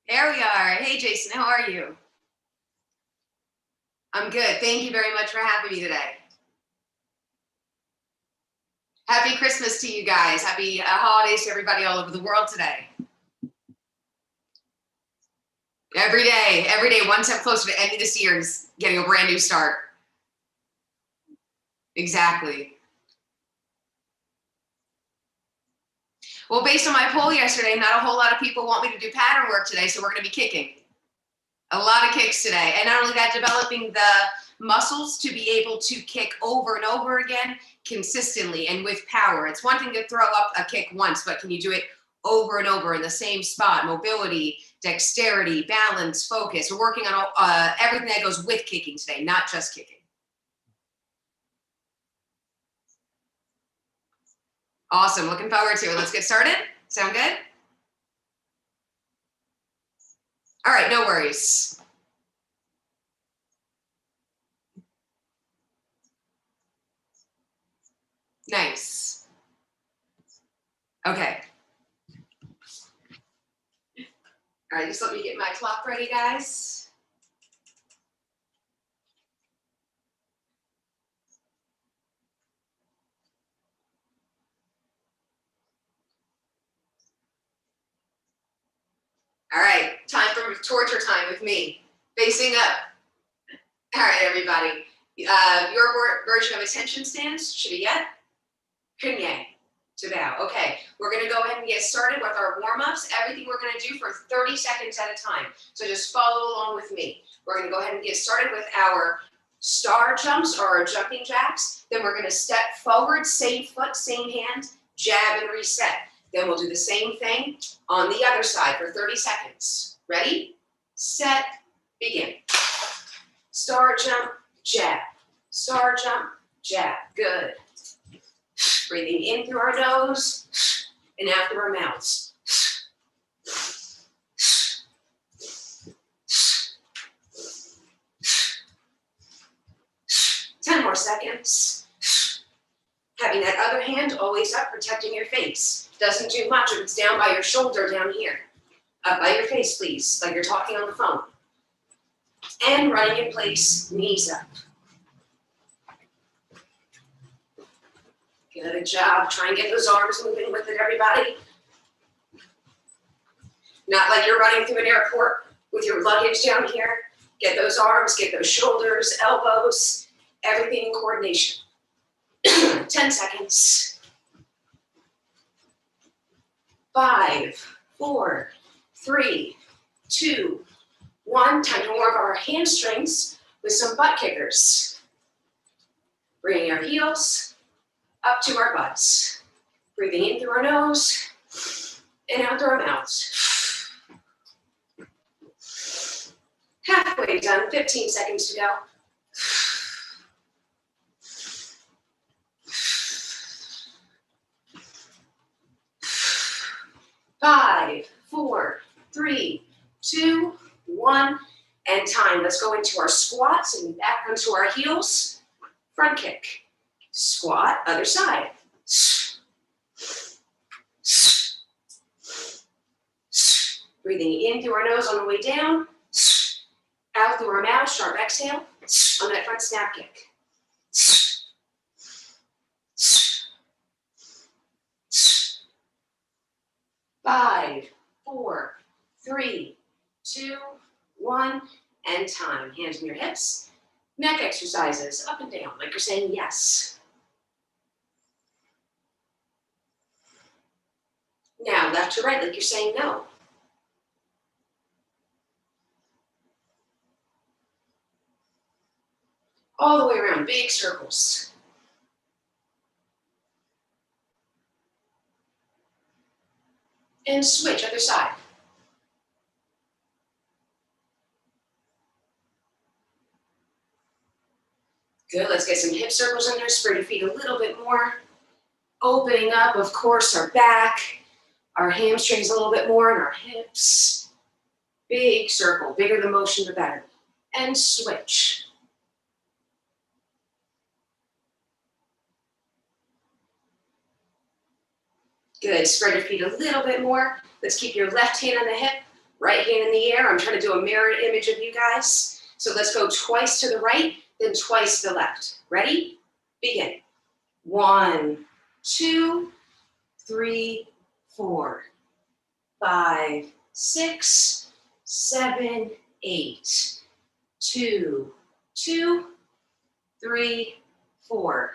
There we are. Hey, Jason, how are you? I'm good. Thank you very much for having me today. Happy Christmas to you guys. Happy holidays to everybody all over the world today. Every day, one step closer to ending this year and getting a brand new start. Exactly. Well, based on my poll yesterday, not a whole lot of people want me to do pattern work today, so we're going to be kicking. A lot of kicks today. And not only that, developing the muscles to be able to kick over and over again consistently and with power. It's one thing to throw up a kick once, but can you do it over and over in the same spot? Mobility, dexterity, balance, focus. We're working on everything that goes with kicking today, not just kicking. Awesome. Looking forward to it. Let's get started. Sound good? All right, no worries. Nice. Okay. All right, just let me get my clock ready, guys. All right, time for torture time with me. Facing up. All right, everybody. Your version of attention stance should be yet. Kunye to bow. Okay, we're going to go ahead and get started with our warm-ups. Everything we're going to do for 30 seconds at a time. So just follow along with me. We're going to go ahead and get started with our star jumps or our jumping jacks. Then we're going to step forward, same foot, same hand, jab and reset. Then we'll do the same thing on the other side for 30 seconds. Ready, set, begin. Star jump, jab. Star jump, jab. Good. Breathing in through our nose and out through our mouths. 10 more seconds. Having that other hand always up, protecting your face. Doesn't do much if it's down by your shoulder down here. Up by your face, please, like you're talking on the phone. And running in place, knees up. Good job. Try and get those arms moving with it, everybody. Not like you're running through an airport with your luggage down here. Get those arms, get those shoulders, elbows, everything in coordination. 10 seconds. 5, 4, 3, 2, 1. Time to warm up our hamstrings with some butt kickers. Bringing our heels up to our butts. Breathing in through our nose and out through our mouths. Halfway done, 15 seconds to go. 5, 4, 3, 2, 1, and time. Let's go into our squats and back onto our heels. Front kick. Squat, other side. Breathing in through our nose on the way down. Out through our mouth, sharp exhale on that front snap kick. 5, 4, 3, 2, 1, and time. Hands on your hips. Neck exercises, up and down, like you're saying yes. Now, left to right, like you're saying no. All the way around, big circles. And switch, other side. Good, let's get some hip circles in there. Spread your feet a little bit more. Opening up, of course, our back, our hamstrings a little bit more, and our hips. Big circle, bigger the motion, the better. And switch. Good, spread your feet a little bit more. Let's keep your left hand on the hip, Right hand in the air. I'm trying to do a mirrored image of you guys. So let's go twice to the right, then twice to the left. Ready? Begin. 1, 2, 3, 4, 5, 6, 7, 8. 2, 2, 3, 4,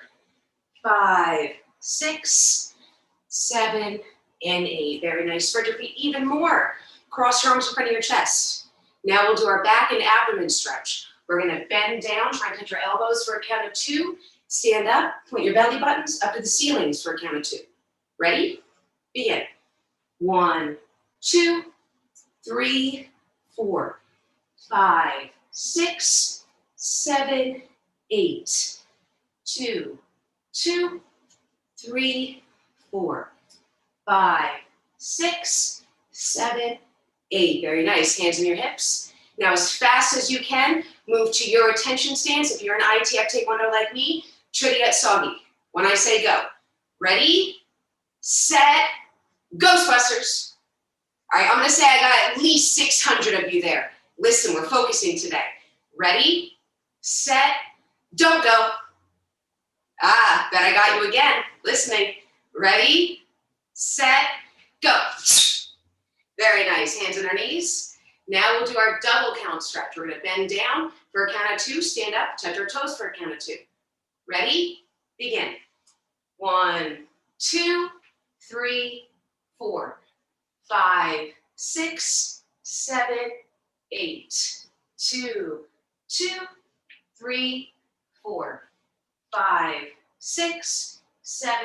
5, 6, 7, and 8. Very nice. Spread your feet even more. Cross your arms in front of your chest. Now we'll do our back and abdomen stretch. We're going to bend down, try and touch your elbows for a count of 2. Stand up, point your belly buttons up to the ceilings for a count of 2. Ready? Begin. 1, 2, 3, 4, 5, 6, 7, 8. 2, 2, 3, 4, 5, 6, 7, 8. Very nice. Hands in your hips. Now, as fast as you can, move to your attention stance. If you're an ITF Taekwondo like me, Tridiat Soggy. When I say go. Ready, set, Ghostbusters. All right, I'm going to say I got at least 600 of you there. Listen, we're focusing today. Ready, set, don't go. Ah, bet I got you again. Listening. Ready, set, go. Very nice. Hands on our knees. Now we'll do our double count stretch. We're going to bend down for a count of 2. Stand up, touch our toes for a count of 2. Ready? Begin. 1, 2, 3, 4, 5, 6, 7, 8. 2, 2, 3, 4, 5, 6, 7,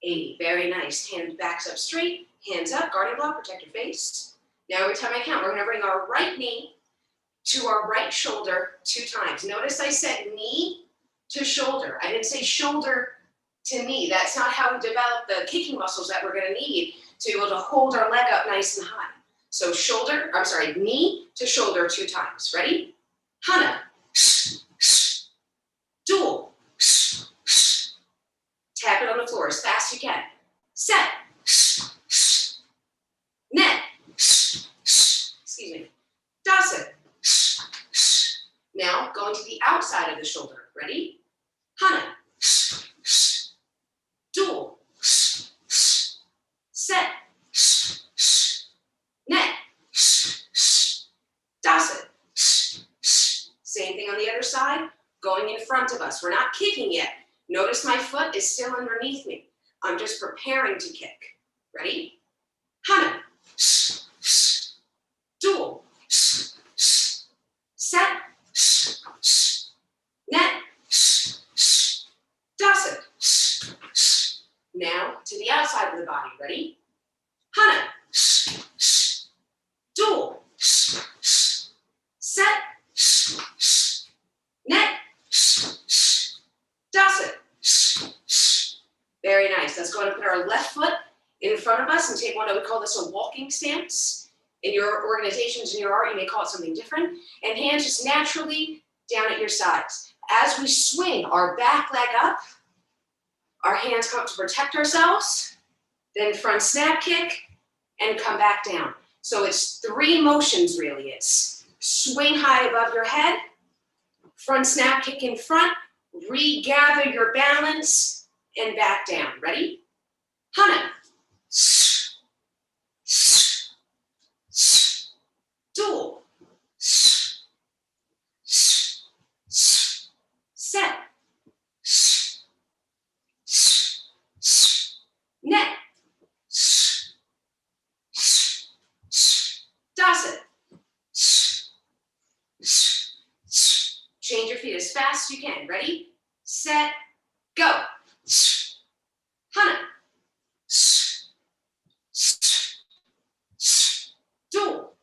8. Very nice. Hands backs up straight. Hands up. Guarding block. Protect your face. Now every time I count, we're going to bring our right knee to our right shoulder 2 times. Notice I said knee to shoulder. I didn't say shoulder to knee. That's not how we develop the kicking muscles that we're going to need to be able to hold our leg up nice and high. So knee to shoulder 2 times. Ready? Hana. Dual. Tap it on the floor as fast as you can. Set. Net. Excuse me. Dasa. Now going to the outside of the shoulder. Ready? Hana. Dual. Set. Net. Dasa. Same thing on the other side. Going in front of us. We're not kicking yet. Notice my foot is still underneath me. I'm just preparing to kick. Ready? Hana. Dual. Set. Net. Dasa. Now to the outside of the body. Ready? Hana. Dual. Set. Net. Dasa. Very nice. Let's go ahead and put our left foot in front of us and take one. We call this a walking stance. In your organizations, in your art, you may call it something different. And hands just naturally down at your sides. As we swing our back leg up, our hands come up to protect ourselves, then front snap kick, and come back down. So it's 3 motions really. It's swing high above your head, front snap kick in front, regather your balance, and back down. Ready? Hana. Dual. Set. Net. Dasa. Change your feet as fast as you can. Ready? Set. Go. Hana. Dual.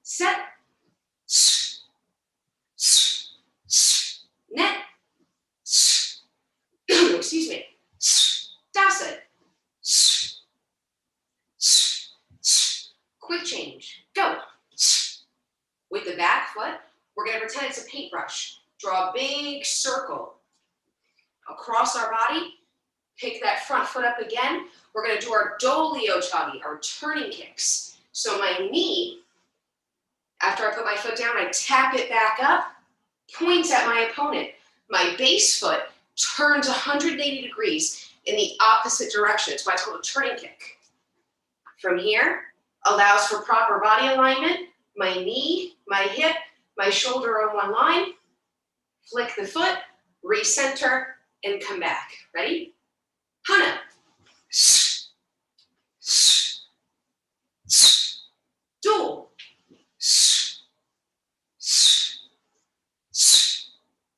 Set. Net. Excuse me. Dasa. Quick change. Go. With the back foot, we're going to pretend it's a paintbrush. Draw a big circle across our body. Pick that front foot up again. we're gonna do our dolio chagi, our turning kicks. So my knee, after I put my foot down, I tap it back up, points at my opponent. My base foot turns 180 degrees in the opposite direction. It's why it's called a turning kick. From here, allows for proper body alignment. My knee, my hip, my shoulder are on one line. Flick the foot, recenter, and come back. Ready? Hana. Dual.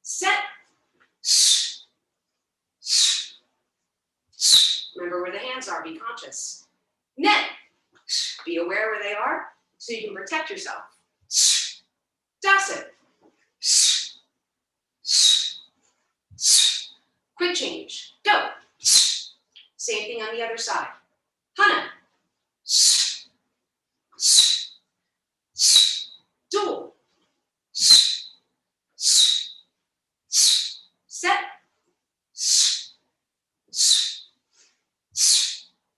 Set. Remember where the hands are, be conscious. Net. Be aware where they are so you can protect yourself. Dasit. Quick change. Go. Same thing on the other side. Hana. Dual. Set.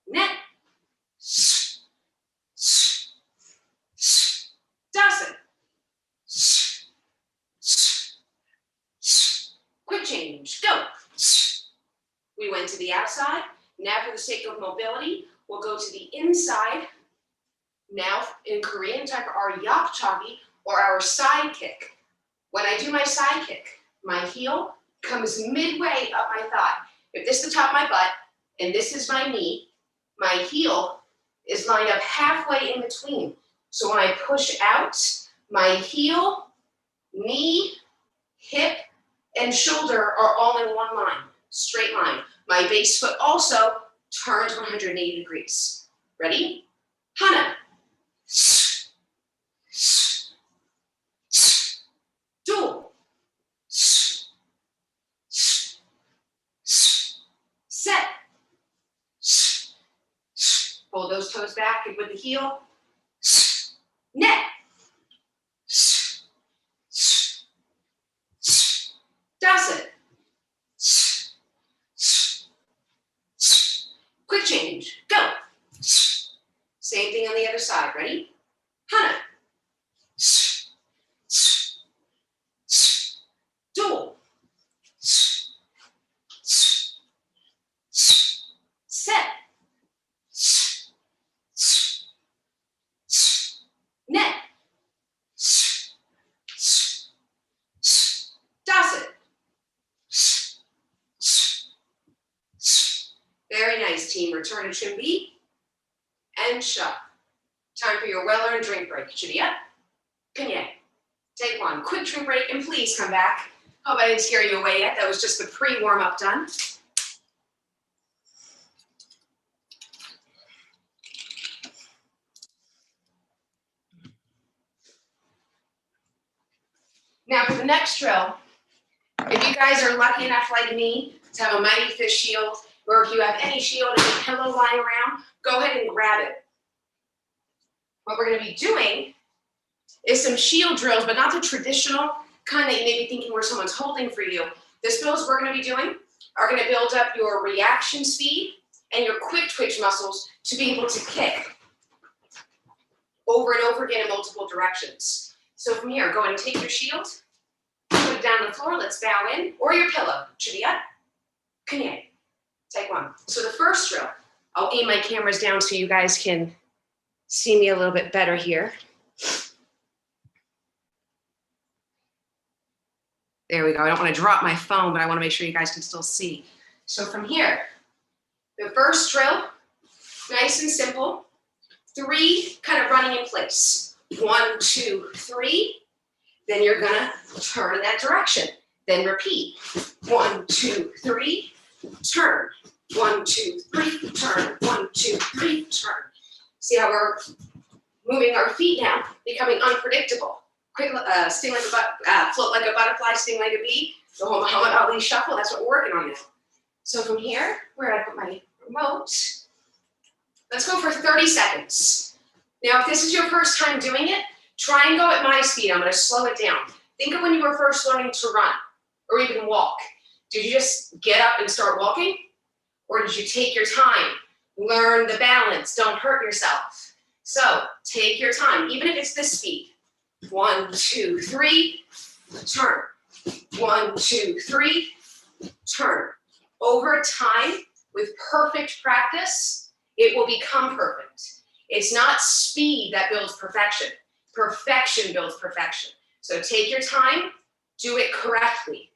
Net. Dasit. Quick change. Go. We went to the outside. Now for the sake of mobility, we'll go to the inside. Now in Korean, time for our yak chagi or our side kick. When I do my side kick, my heel comes midway up my thigh. If this is the top of my butt and this is my knee, my heel is lined up halfway in between. So when I push out, my heel, knee, hip, and shoulder are all in one line, straight line. My base foot also turns 180 degrees. Ready? Hana. Dual. Set. Pull those toes back with the heel. Net. Dasit. Quick change. Go. Same thing on the other side. Ready? Hana. Dual. Set. Net. Dasit. Very nice, team. Return to Chimbi and Sha. Time for your well-earned drink break. Chidiya, Pinye. Take one. Quick drink break, and please come back. Hope I didn't scare you away yet. That was just the pre-warm-up done. Now for the next drill, if you guys are lucky enough like me to have a Mighty Fish shield, or if you have any shield and a pillow lying around, go ahead and grab it. What we're gonna be doing is some shield drills, but not the traditional kind that you may be thinking where someone's holding for you. The drills we're gonna be doing are gonna build up your reaction speed and your quick twitch muscles to be able to kick over and over again in multiple directions. So from here, go ahead and take your shield, put it down on the floor, let's bow in, or your pillow. Chidiya, Kanye. Take one. So the first drill, I'll aim my cameras down so you guys can see me a little bit better here. There we go. I don't want to drop my phone, but I want to make sure you guys can still see. So from here, the first drill, nice and simple. 3 kind of running in place. 1, 2, 3. Then you're gonna turn in that direction. Then repeat. 1, 2, 3. Turn. 1, 2, 3. Turn. 1, 2, 3. Turn. See how we're moving our feet now, becoming unpredictable. Quick, sting like a float like a butterfly, sting like a bee. The whole Muhammad Ali shuffle. That's what we're working on now. So from here, where I put my remote, let's go for 30 seconds. Now, if this is your first time doing it, try and go at my speed. I'm going to slow it down. Think of when you were first learning to run or even walk. Did you just get up and start walking? Or did you take your time Learn the balance, don't hurt yourself. So take your time, even if it's this speed. 1, 2, 3, turn. 1, 2, 3, turn. Over time, with perfect practice, it will become perfect. It's not speed that builds perfection. Perfection builds perfection. So take your time, do it correctly.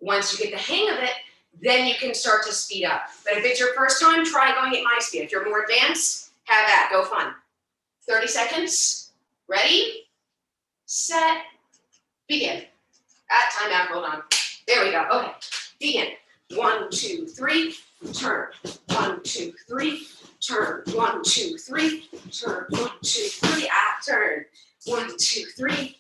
Once you get the hang of it, then you can start to speed up. But if it's your first time, try going at my speed. If you're more advanced, have at, go fun. 30 seconds, ready, set, begin. Time out, hold on. There we go, okay, begin. 1, 2, 3, turn. 1, 2, 3, turn. 1, 2, 3, turn. 1, 2, 3, turn. 1, 2, 3.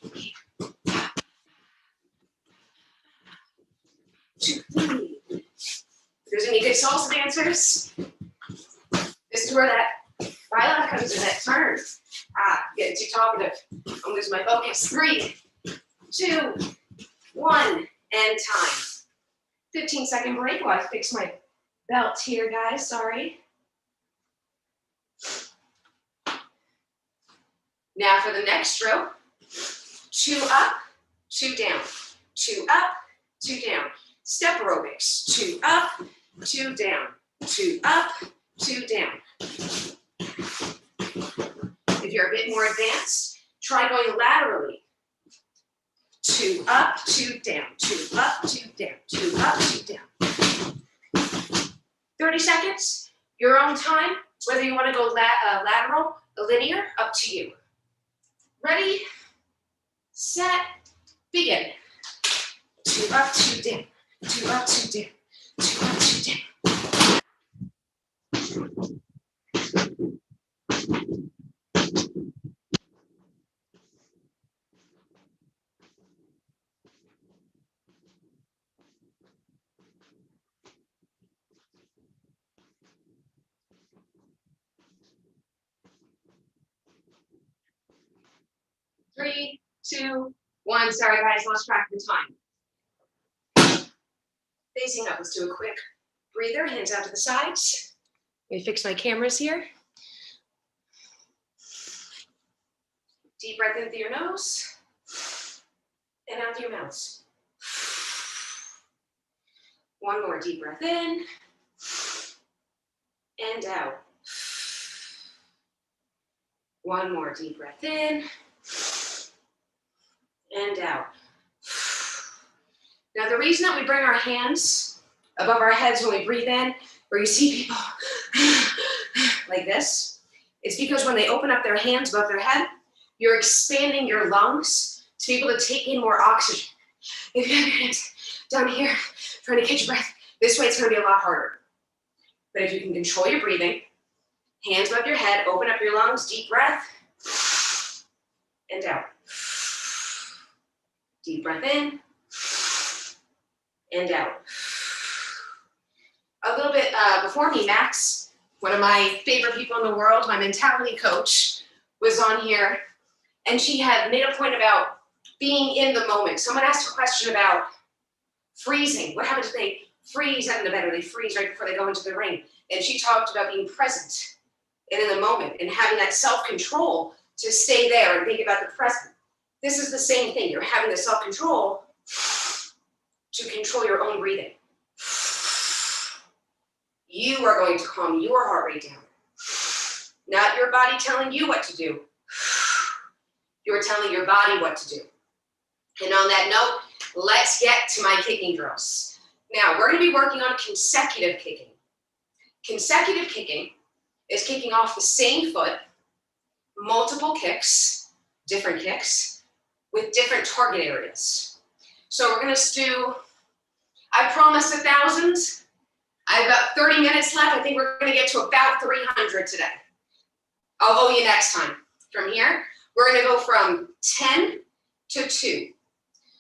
2, 3. If there's any good salsa dancers, this is where that violin comes in, that turn. Getting too talkative. I'm losing my focus. 3, 2, 1, and time. 15-second break while I fix my belt here, guys. Sorry. Now for the next stroke. 2 up, 2 down. 2 up, 2 down. Step aerobics. 2 up, 2 down. 2 up, 2 down. If you're a bit more advanced, try going laterally. 2 up, 2 down. 2 up, 2 down. 2 up, 2 down. 30 seconds, your own time, whether you want to go lateral, linear, up to you. Ready, set, begin. 2 up, 2 down. 2 up, 2 down. 2 up, 2 down. Three, 2, 1. Sorry, guys, lost track of the time. Facing up, let's do a quick breather, hands out to the sides. Let me fix my cameras here. Deep breath in through your nose and out through your mouth. One more deep breath in and out. One more deep breath in and out. Now, the reason that we bring our hands above our heads when we breathe in, where you see people like this, is because when they open up their hands above their head, you're expanding your lungs to be able to take in more oxygen. If you have your hands down here, trying to catch your breath, this way it's going to be a lot harder. But if you can control your breathing, hands above your head, open up your lungs, deep breath, and out. Deep breath in, and out. A little bit before me, Max, one of my favorite people in the world, my mentality coach, was on here, and she had made a point about being in the moment. Someone asked a question about freezing. What happens if they freeze out in the bed, or they freeze right before they go into the ring? And she talked about being present and in the moment and having that self-control to stay there and think about the present. This is the same thing. You're having the self-control to control your own breathing. You are going to calm your heart rate down. Not your body telling you what to do. You're telling your body what to do. And on that note, let's get to my kicking drills. Now, we're going to be working on consecutive kicking. Consecutive kicking is kicking off the same foot, multiple kicks, different kicks, with different target areas. So we're going to do, I promised 1,000. I have about 30 minutes left. I think we're going to get to about 300 today. I'll owe you next time. From here, we're going to go from 10 to 2.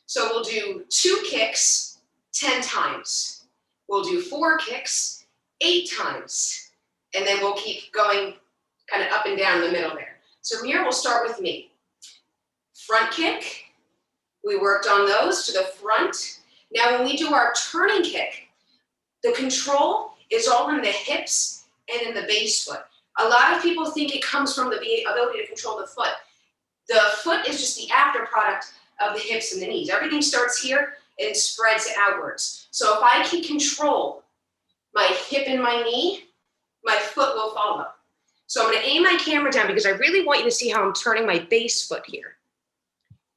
So we'll do 2 kicks 10 times. We'll do 4 kicks 8 times. And then we'll keep going kind of up and down in the middle there. So from here, we'll start with me. Front kick. We worked on those to the front. Now when we do our turning kick, the control is all in the hips and then the base foot. A lot of people think it comes from the ability to control the foot. The foot is just the after product of the hips and the knees. Everything starts here and spreads outwards. So if I can control my hip and my knee, my foot will follow. So I'm going to aim my camera down because I really want you to see how I'm turning my base foot here.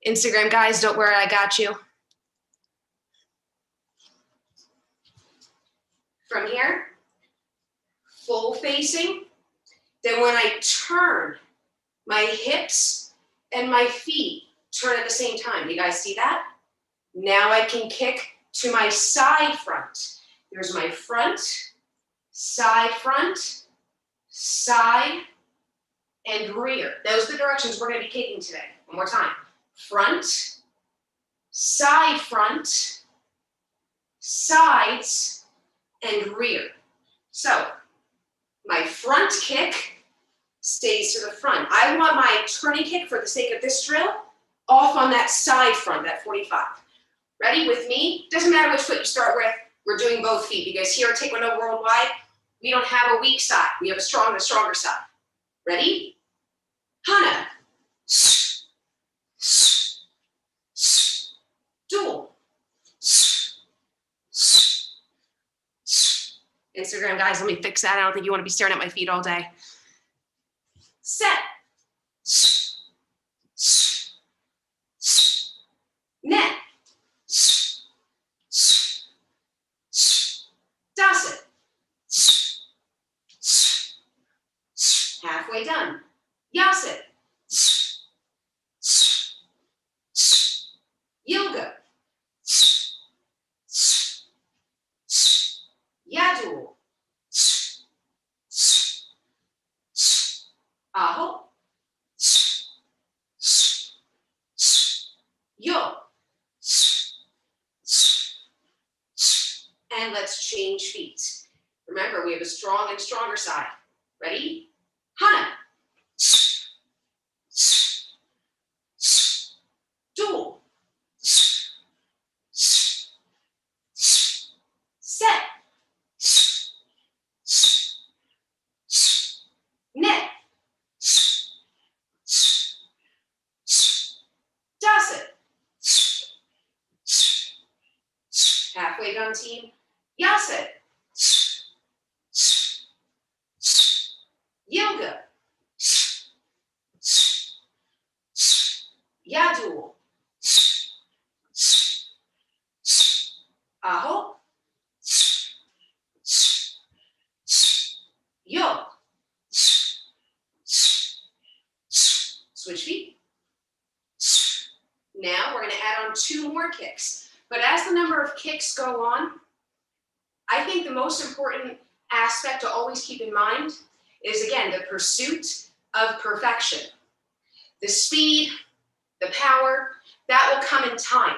Instagram guys, don't worry, I got you. From here, full facing. Then when I turn, my hips and my feet turn at the same time. You guys see that? Now I can kick to my side front. There's my front, side, and rear. Those are the directions we're going to be kicking today. One more time. Front, sides, and rear. So my front kick stays to the front. I want my turning kick, for the sake of this drill, off on that side front, that 45. Ready with me? Doesn't matter which foot you start with. We're doing both feet because here at Taekwondo Worldwide, we don't have a weak side. We have a stronger side. Ready? Hana. Dual. Instagram guys, let me fix that. I don't think you want to be staring at my feet all day. Set. Net. Does it. Halfway done. Yasit. Yoga. Yadul. Aho. Yo. And let's change feet. Remember, we have a strong and stronger side. Ready? Hana. Dual. Set. Net. Does it. Halfway done, team. Yasit. Yoga. Yadul. Aho. Yo. Switch feet. Now we're going to add on 2 more kicks. But as the number of kicks go on, I think the most important aspect to always keep in mind is, again, the pursuit of perfection. The speed, the power, that will come in time.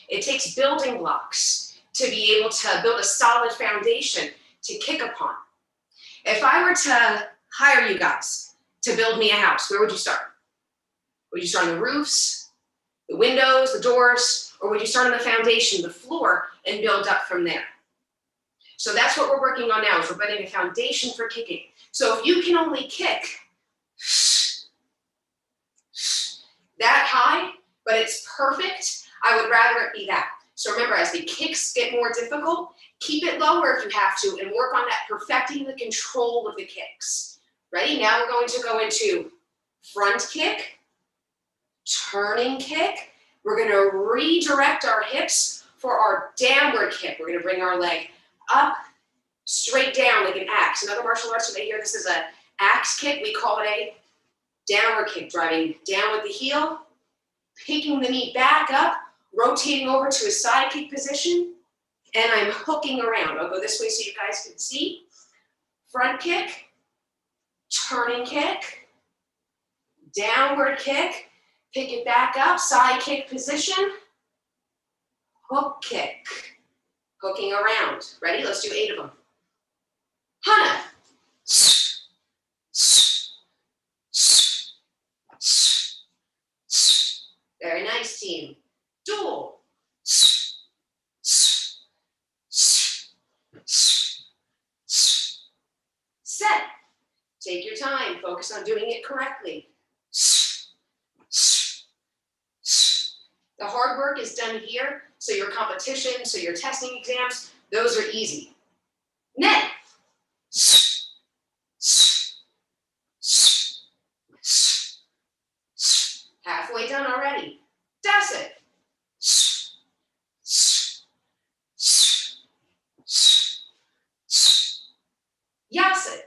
It takes building blocks to be able to build a solid foundation to kick upon. If I were to hire you guys to build me a house, where would you start? Would you start on the roofs, the windows, the doors, or would you start on the foundation, the floor, and build up from there? So that's what we're working on now, is we're building a foundation for kicking. So if you can only kick that high, but it's perfect, I would rather it be that. So remember, as the kicks get more difficult, keep it lower if you have to, and work on that perfecting the control of the kicks. Ready? Now we're going to go into front kick, turning kick. We're going to redirect our hips for our downward kick. We're going to bring our leg up, straight down like an axe. In other martial arts, when they hear this is an axe kick, we call it a downward kick, driving down with the heel, picking the knee back up, rotating over to a side kick position, and I'm hooking around. I'll go this way so you guys can see. Front kick, turning kick, downward kick, pick it back up, side kick position, hook kick, hooking around. Ready? Let's do 8 of them. Hana. Very nice, team. Dual. Take your time. Focus on doing it correctly. The hard work is done here, so your competition, so your testing exams, those are easy. Net. Halfway done already. That's it. Yes it.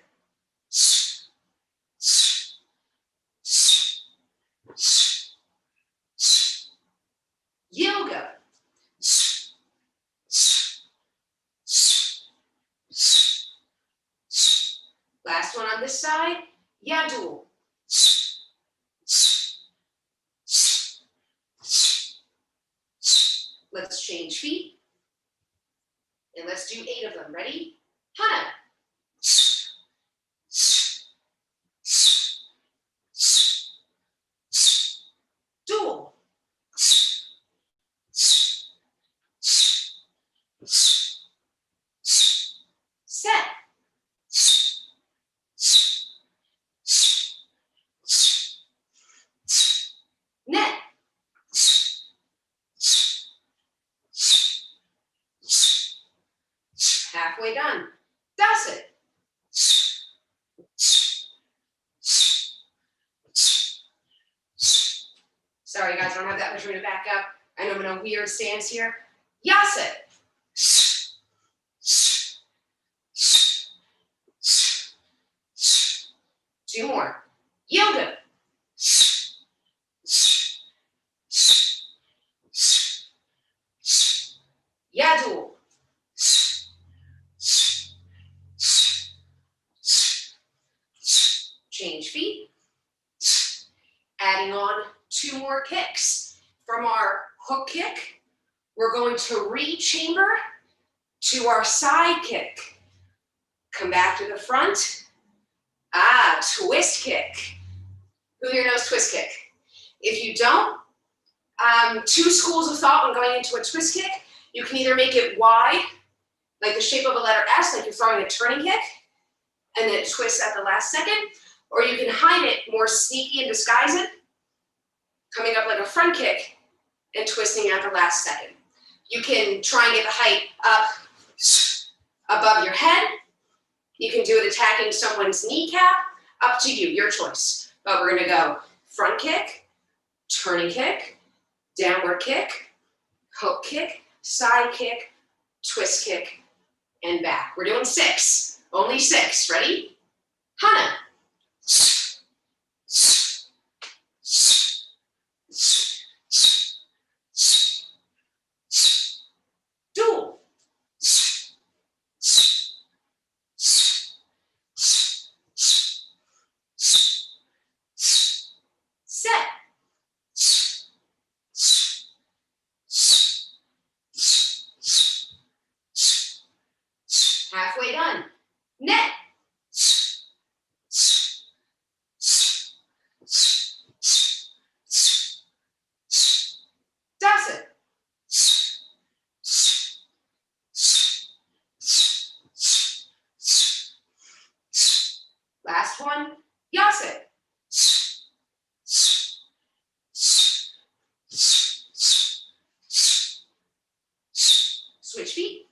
Yoga. Last one on this side. Yadul. Let's change feet. And let's do 8 of them. Ready? Hana. Dual. Set. Net. Halfway done. That's it. Sorry guys, I don't have that much room to back up. I know I'm in a weird stance here. Yes it. 2 more. Yoga. Yadul. Change feet. Adding on 2 more kicks. From our hook kick, we're going to re-chamber to our side kick. Come back to the front. Twist kick. Who here knows twist kick? If you don't, 2 schools of thought when going into a twist kick. You can either make it wide, like the shape of a letter S, like you're throwing a turning kick, and then twist at the last second, or you can hide it, more sneaky and disguise it, coming up like a front kick and twisting at the last second. You can try and get the height up above your head. You can do it attacking someone's kneecap. Up to you, your choice. But we're gonna go front kick, turning kick, downward kick, hook kick, side kick, twist kick, and back. We're doing 6, only 6. Ready? Hana. Dual. Set. Halfway done. Net. That's it. Last one. Yas it. Switch feet.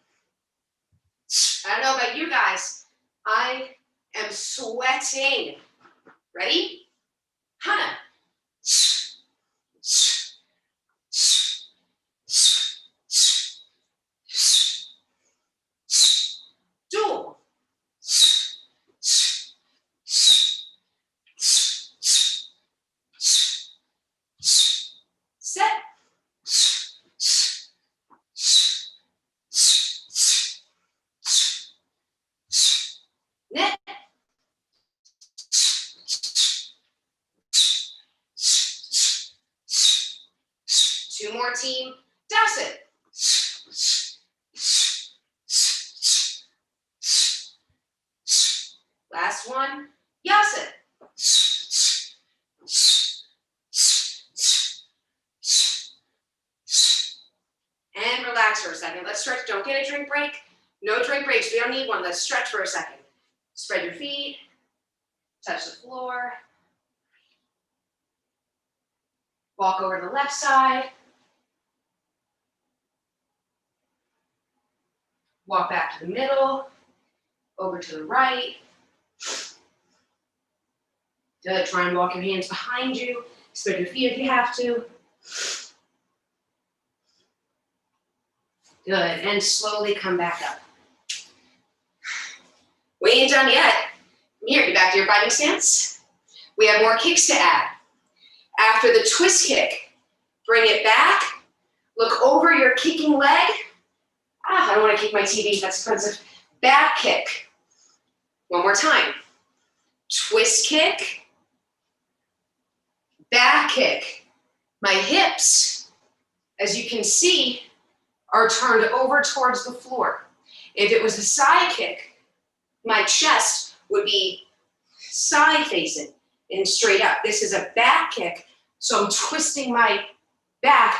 I don't know about you guys. I am sweating. Ready? Hana. Dual. Set. Net. Two more team. Does it. Last one. Yes it. And relax for a second. Let's stretch. Don't get a drink break. No drink breaks. We don't need one. Let's stretch for a second. Spread your feet. touch the floor. Walk over to the left side. Walk back to the middle, over to the right. Good, try and walk your hands behind you. Spread your feet if you have to. Good, and slowly come back up. We ain't done yet. Here, get back to your fighting stance. We have more kicks to add. After the twist kick, bring it back. Look over your kicking leg. I don't want to kick my TV, that's expensive. Back kick. One more time. Twist kick. Back kick. My hips, as you can see, are turned over towards the floor. If it was a side kick, my chest would be side facing and straight up. This is a back kick, so I'm twisting my back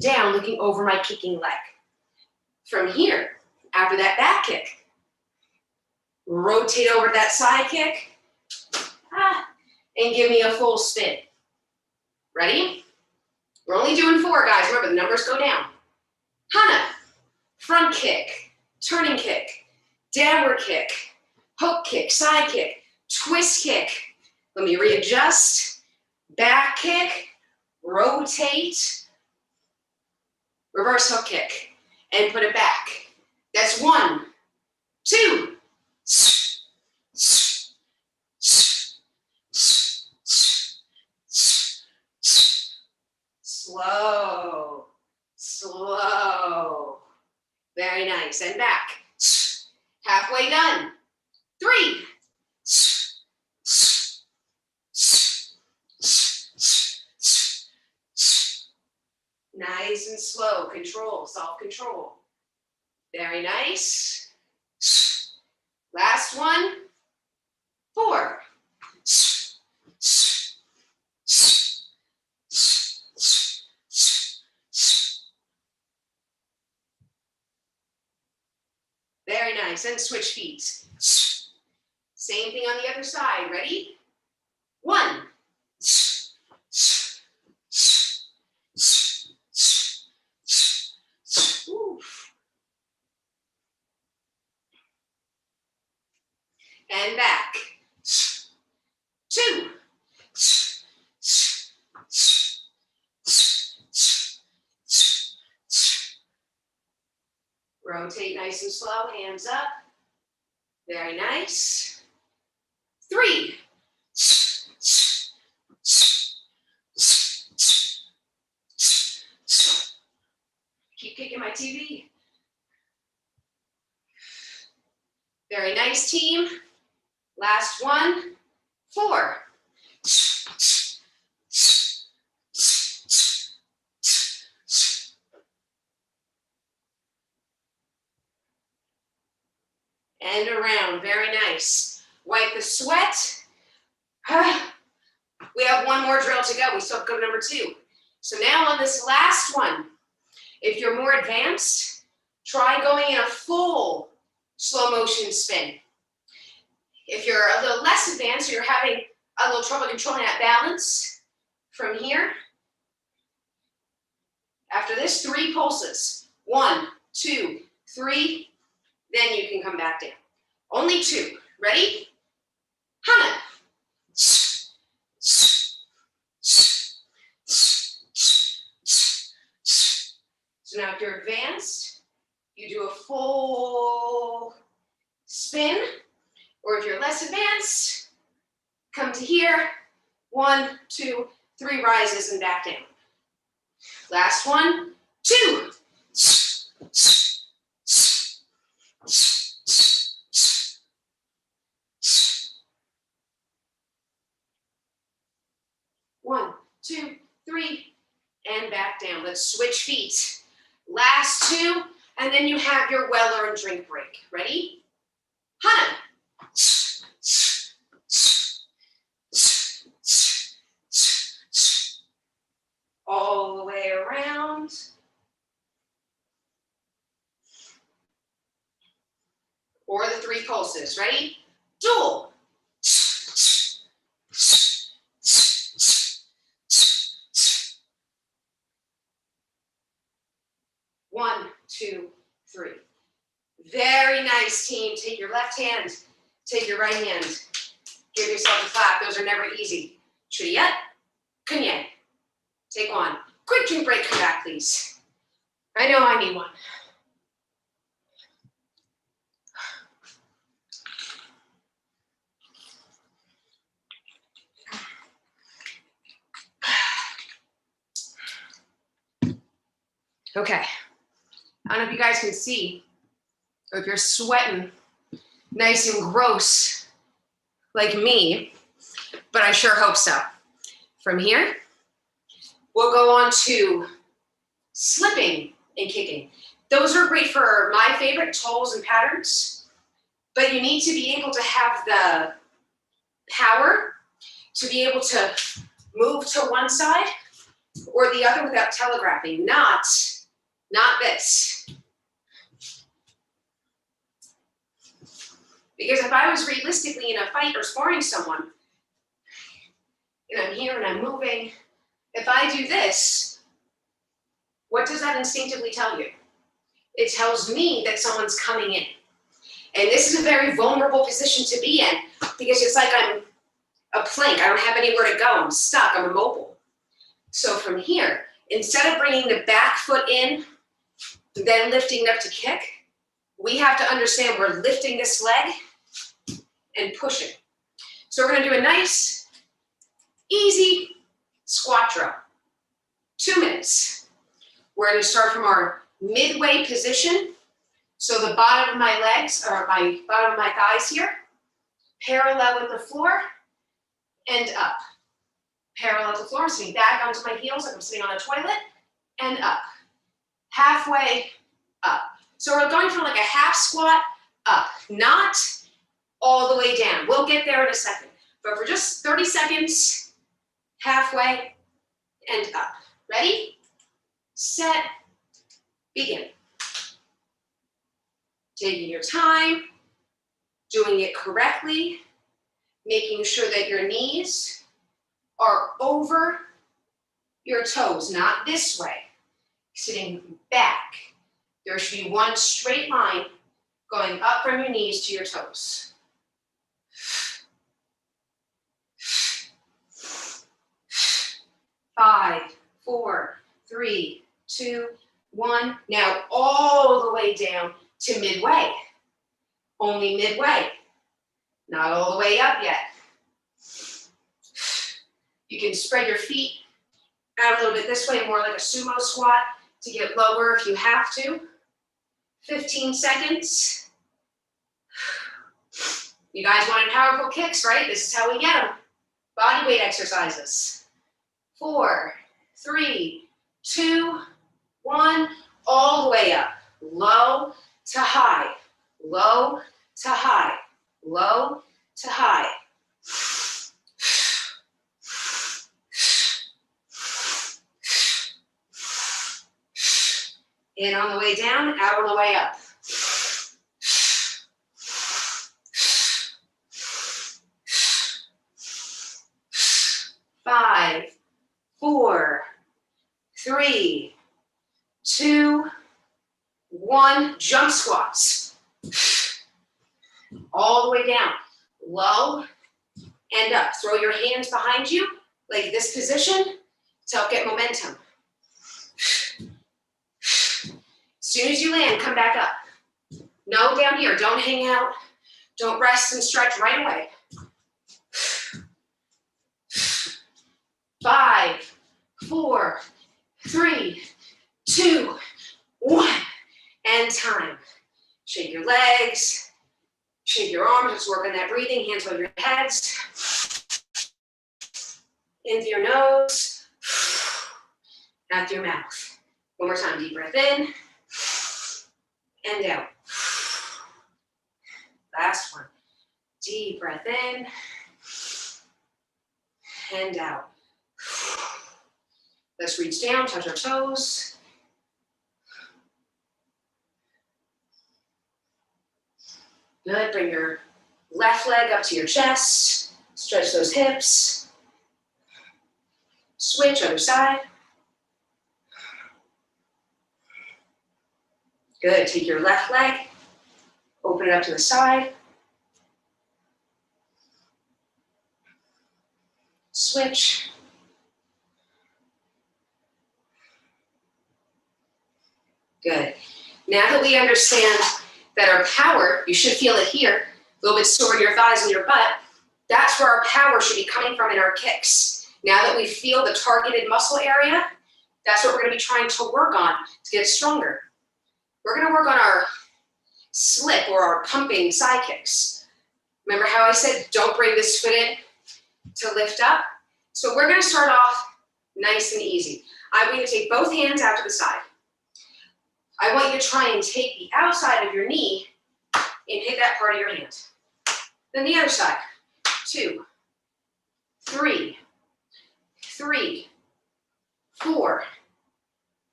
down, looking over my kicking leg. From here, after that back kick, rotate over that side kick, and give me a full spin. Ready? We're only doing 4, guys. Remember, the numbers go down. Hana, front kick, turning kick, downward kick, hook kick, side kick, twist kick. Let me readjust. Back kick, rotate, reverse hook kick, and put it back. That's 1, 2. Slow, slow. Very nice. And back. Halfway done. 3. Nice and slow. Control, self-control. Very nice. Last one. 4. Very nice. And switch feet. Same thing on the other side. Ready? 1. And back. 2. Rotate nice and slow, hands up. Very nice. 3. Keep kicking my TV. Very nice, team. Last one. 4. And around, very nice. Wipe the sweat. We have one more drill to go. We still have to go to number 2. So now on this last one, if you're more advanced, try going in a full slow motion spin. If you're a little less advanced, or you're having a little trouble controlling that balance, from here, after this, 3 pulses. 1, 2, 3, then you can come back down. Only 2. Ready? Hana. So now if you're advanced, you do a full spin, or if you're less advanced, come to here, 1, 2, 3 rises and back down. Last one, 2. One, 2, 3, and back down. Let's switch feet. Last 2, and then you have your well-earned drink break. Ready? Hana. All the way around. Or the 3 pulses. Ready? Dual. 2, 3. Very nice, team. Take your left hand, take your right hand. Give yourself a clap. Those are never easy. Chudiyat, kunye. Take one. Quick drink break, come back, please. I know I need one. Okay. I don't know if you guys can see, or if you're sweating nice and gross like me, but I sure hope so. From here, we'll go on to slipping and kicking. Those are great for my favorite tolls and patterns, but you need to be able to have the power to be able to move to one side or the other without telegraphing, not this. Because if I was realistically in a fight or sparring someone, and I'm here and I'm moving, if I do this, what does that instinctively tell you? It tells me that someone's coming in. And this is a very vulnerable position to be in because it's like I'm a plank. I don't have anywhere to go. I'm stuck. I'm immobile. So from here, instead of bringing the back foot in, then lifting up to kick, we have to understand we're lifting this leg and pushing. So we're going to do a nice, easy squat drill. 2 minutes. We're going to start from our midway position. So the bottom of my legs, or my bottom of my thighs here, parallel with the floor and up. Parallel to the floor, sitting back onto my heels like I'm sitting on a toilet, and up. Halfway up. So we're going from like a half squat up, not all the way down. We'll get there in a second. But for just 30 seconds, halfway and up. Ready, set, begin. Taking your time, doing it correctly, making sure that your knees are over your toes, not this way. Sitting back. There should be one straight line going up from your knees to your toes. 5, 4, 3, 2, 1. Now all the way down to midway. Only midway. Not all the way up yet. You can spread your feet out a little bit this way, more like a sumo squat to get lower if you have to. 15 seconds. You guys wanted powerful kicks, right? This is how we get them. Body weight exercises. 4, 3, 2, 1. All the way up. Low to high. Low to high. Low to high. In on the way down, out on the way up. 5, 4, 3, 2, 1. Jump squats. All the way down. Low and up. Throw your hands behind you, like this position, to help get momentum. As soon as you land, come back up. No, down here. Don't hang out. Don't rest and stretch right away. 5, 4, 3, 2, 1. And time. Shake your legs. Shake your arms. Just work on that breathing. Hands over your heads. In through your nose. Out through your mouth. One more time. Deep breath in. And out. Last one. Deep breath in. And out. Let's reach down, touch our toes. Good. Bring your left leg up to your chest. Stretch those hips. Switch, other side. Good, take your left leg, open it up to the side. Switch. Good. Now that we understand that our power, you should feel it here, a little bit sore in your thighs and your butt, that's where our power should be coming from in our kicks. Now that we feel the targeted muscle area, that's what we're going to be trying to work on to get stronger. We're going to work on our slip or our pumping side kicks. Remember how I said don't bring this foot in to lift up? So we're going to start off nice and easy. I want you to take both hands out to the side. I want you to try and take the outside of your knee and hit that part of your hand. Then the other side. 2, 3, 4,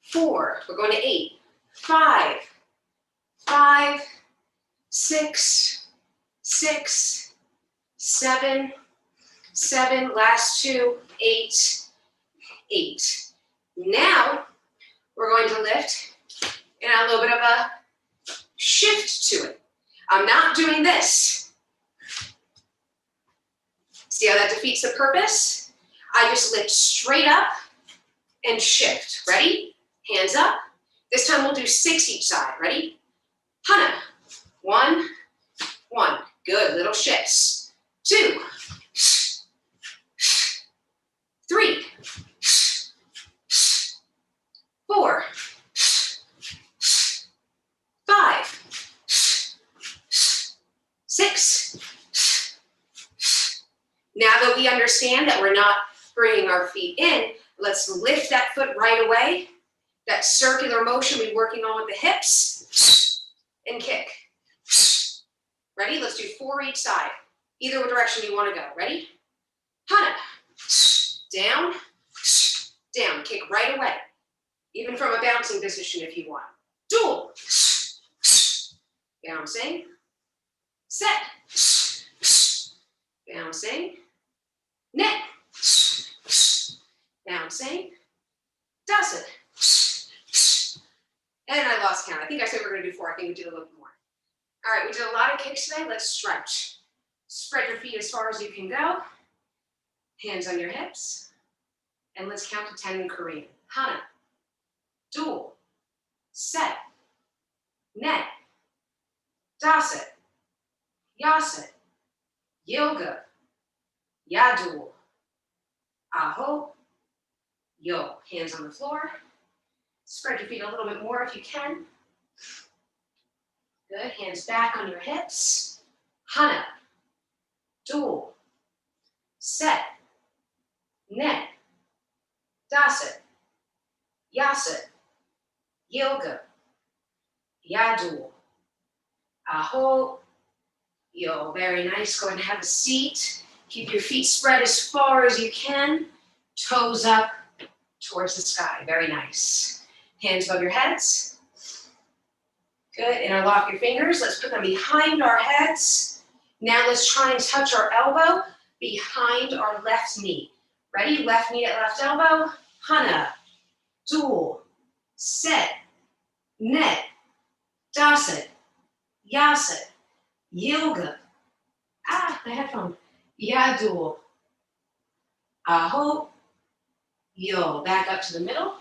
4. We're going to 8, 5, 6, 7, last 2, 8. Now we're going to lift and a little bit of a shift to it. I'm not doing this. See how that defeats the purpose? I just lift straight up and shift. Ready? Hands up. This time we'll do 6 each side. Ready? Hana. 1, 1. Good. Little shifts. 2, 3, 4, 5, 6. Now that we understand that we're not bringing our feet in, let's lift that foot right away. That circular motion we're working on with the hips, and kick. Ready? Let's do 4 each side. Either direction you want to go. Ready? Hana. Down, down. Kick right away. Even from a bouncing position if you want. Dual. Bouncing. Set. Bouncing. Net. Bouncing. Does it. And I lost count. I think I said we were going to do 4. I think we did a little bit more. All right, we did a lot of kicks today. Let's stretch. Spread your feet as far as you can go. Hands on your hips. And let's count to 10 in Korean. Hana. Dual. Set. Net. Dasit. Yasit. Yoga. Yadul. Aho. Yo. Hands on the floor. Spread your feet a little bit more if you can. Good. Hands back on your hips. Hana. Dual. Set. Net. Dasit. Yasit. Yoga. Yadul. Aho. Yo. Very nice. Go ahead and have a seat. Keep your feet spread as far as you can. Toes up towards the sky. Very nice. Hands above your heads. Good. Interlock your fingers. Let's put them behind our heads. Now let's try and touch our elbow behind our left knee. Ready? Left knee at left elbow. Hana. Dual. Set. Net. Dasit. Yasit. Yoga. My headphone. Yadul. Aho. Yo. Back up to the middle.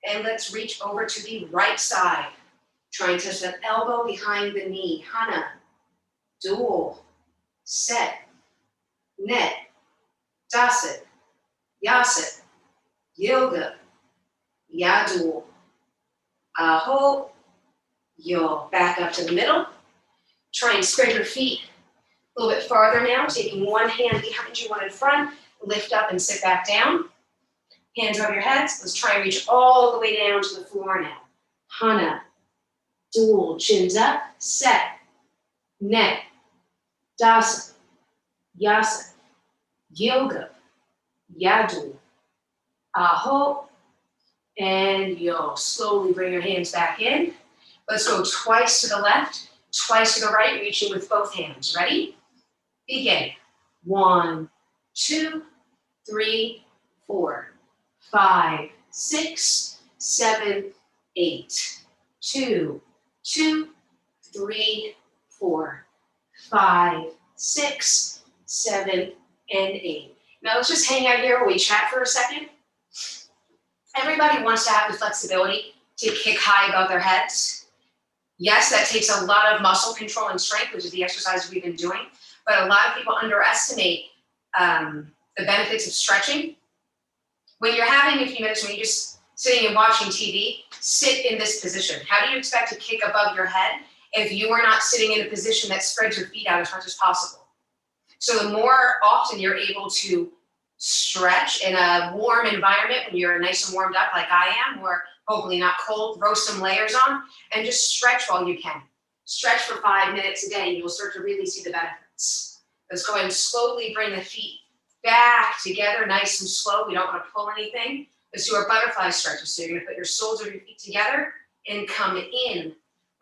And let's reach over to the right side. Try and touch that elbow behind the knee. Hana. Dual. Set. Net. Dasit. Yasit. Yoga. Yadul. Aho. Yo. Back up to the middle. Try and spread your feet a little bit farther now, taking one hand behind you, one in front. Lift up and sit back down. Hands over your heads. Let's try and reach all the way down to the floor now. Hana. Dual. Chins up. Set. Net. Dasa. Yasa. Yoga. Yadul. Aho. And yo. Slowly bring your hands back in. Let's go twice to the left, twice to the right, reaching with both hands. Ready? Begin. 1, 2, 3, 4, 5, 6, 7, 8. 2, 2, 3, 4, 5, 6, 7, and 8. Now let's just hang out here while we chat for a second. Everybody wants to have the flexibility to kick high above their heads. Yes, that takes a lot of muscle control and strength, which is the exercise we've been doing, but a lot of people underestimate the benefits of stretching. When you're having a few minutes, when you're just sitting and watching TV, sit in this position. How do you expect to kick above your head if you are not sitting in a position that spreads your feet out as much as possible? So the more often you're able to stretch in a warm environment, when you're nice and warmed up like I am, or hopefully not cold, throw some layers on and just stretch while you can. Stretch for 5 minutes a day and you will start to really see the benefits. Let's go ahead and slowly bring the feet back together, nice and slow. We don't want to pull anything. Let's do our butterfly stretches. So you're going to put your soles of your feet together and come in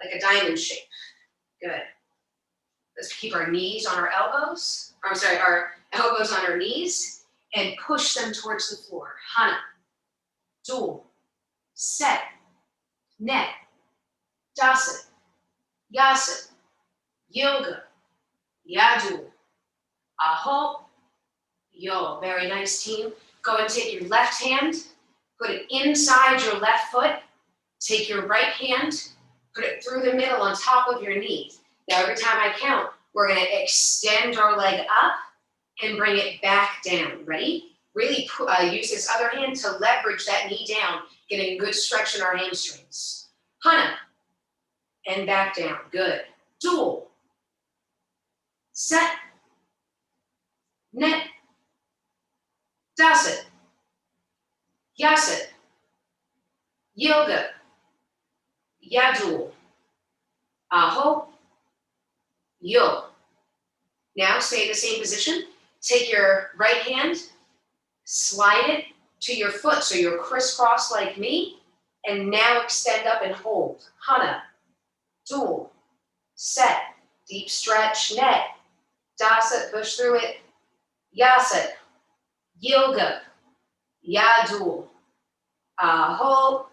like a diamond shape. Good. Let's keep our knees on our elbows. Or, I'm sorry, our elbows on our knees and push them towards the floor. Hana, dual, set, net, dasa, yasa, yoga, yadu, aho, yo. Very nice, team. Go and take your left hand, put it inside your left foot. Take your right hand, put it through the middle on top of your knees. Now, every time I count, we're going to extend our leg up and bring it back down. Ready? Really use this other hand to leverage that knee down, getting a good stretch in our hamstrings. Hana, and back down. Good. Dual, set, net, dasa, yasa, yoga, yadu, aho, yo. Now stay in the same position. Take your right hand, slide it to your foot so you're crisscross like me, and now extend up and hold. Hana, dual, set, deep stretch, net, dasa, push through it, yasa, yoga, yadu, aho,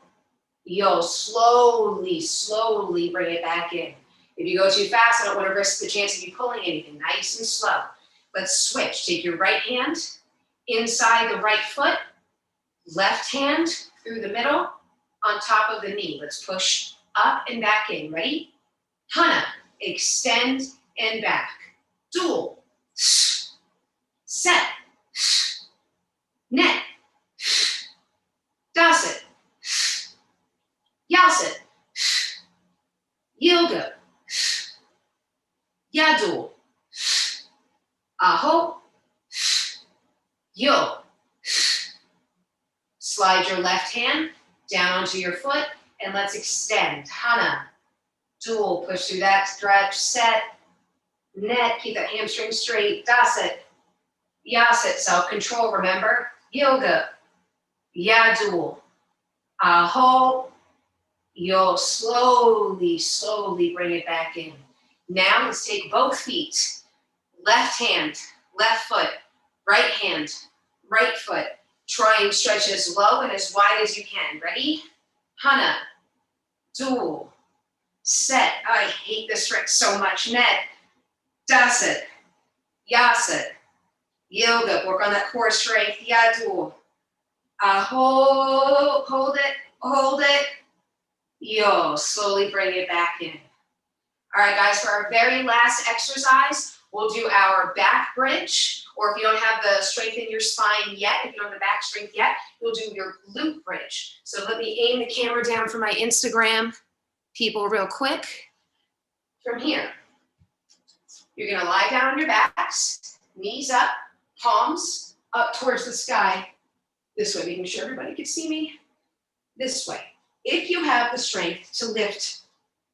yo. Slowly, slowly bring it back in. If you go too fast, I don't want to risk the chance of you pulling anything. Nice and slow. Let's switch. Take your right hand inside the right foot, left hand through the middle on top of the knee. Let's push up and back in. Ready? Hana, extend and back. Dual, set, net, dasa, yasa, yoga, yadu, aho, yo. Slide your left hand down onto your foot and let's extend. Hana, dual, push through that stretch, set, net, keep that hamstring straight, dasa, yasa, self-control, remember, yoga, yadu, aho, yo. Slowly, slowly bring it back in. Now let's take both feet, left hand, left foot, right hand, right foot. Try and stretch as low and as wide as you can. Ready? Hana, dual, set. I hate this stretch so much. Net, dasa, yasa, yoga. Work on that core strength. Yadu, hold it, yo. Slowly bring it back in. All right, guys, for our very last exercise, we'll do our back bridge, or if you don't have the strength in your spine yet, if you don't have the back strength yet, you'll do your glute bridge. So let me aim the camera down for my Instagram people real quick. From here, you're gonna lie down on your backs, knees up, palms up towards the sky. This way, making sure everybody can see me. This way. If you have the strength to lift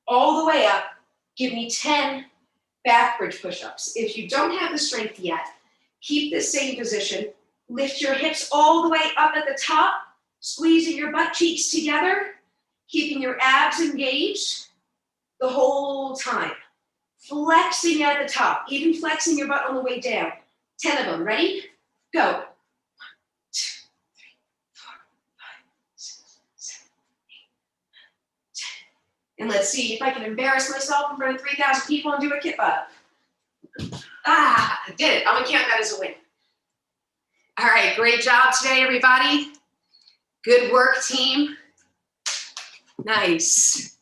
all the way up, give me 10 back bridge push-ups. If you don't have the strength yet, keep this same position. Lift your hips all the way up at the top, squeezing your butt cheeks together, keeping your abs engaged the whole time. Flexing at the top, even flexing your butt on the way down. 10 of them. Ready? Go. 1, 2, 3, 4, 5, 6, 7, 8, 9, 10. And let's see if I can embarrass myself in front of 3,000 people and do a kip up. I did it. I'm gonna count that as a win. All right, great job today, everybody. Good work, team. Nice.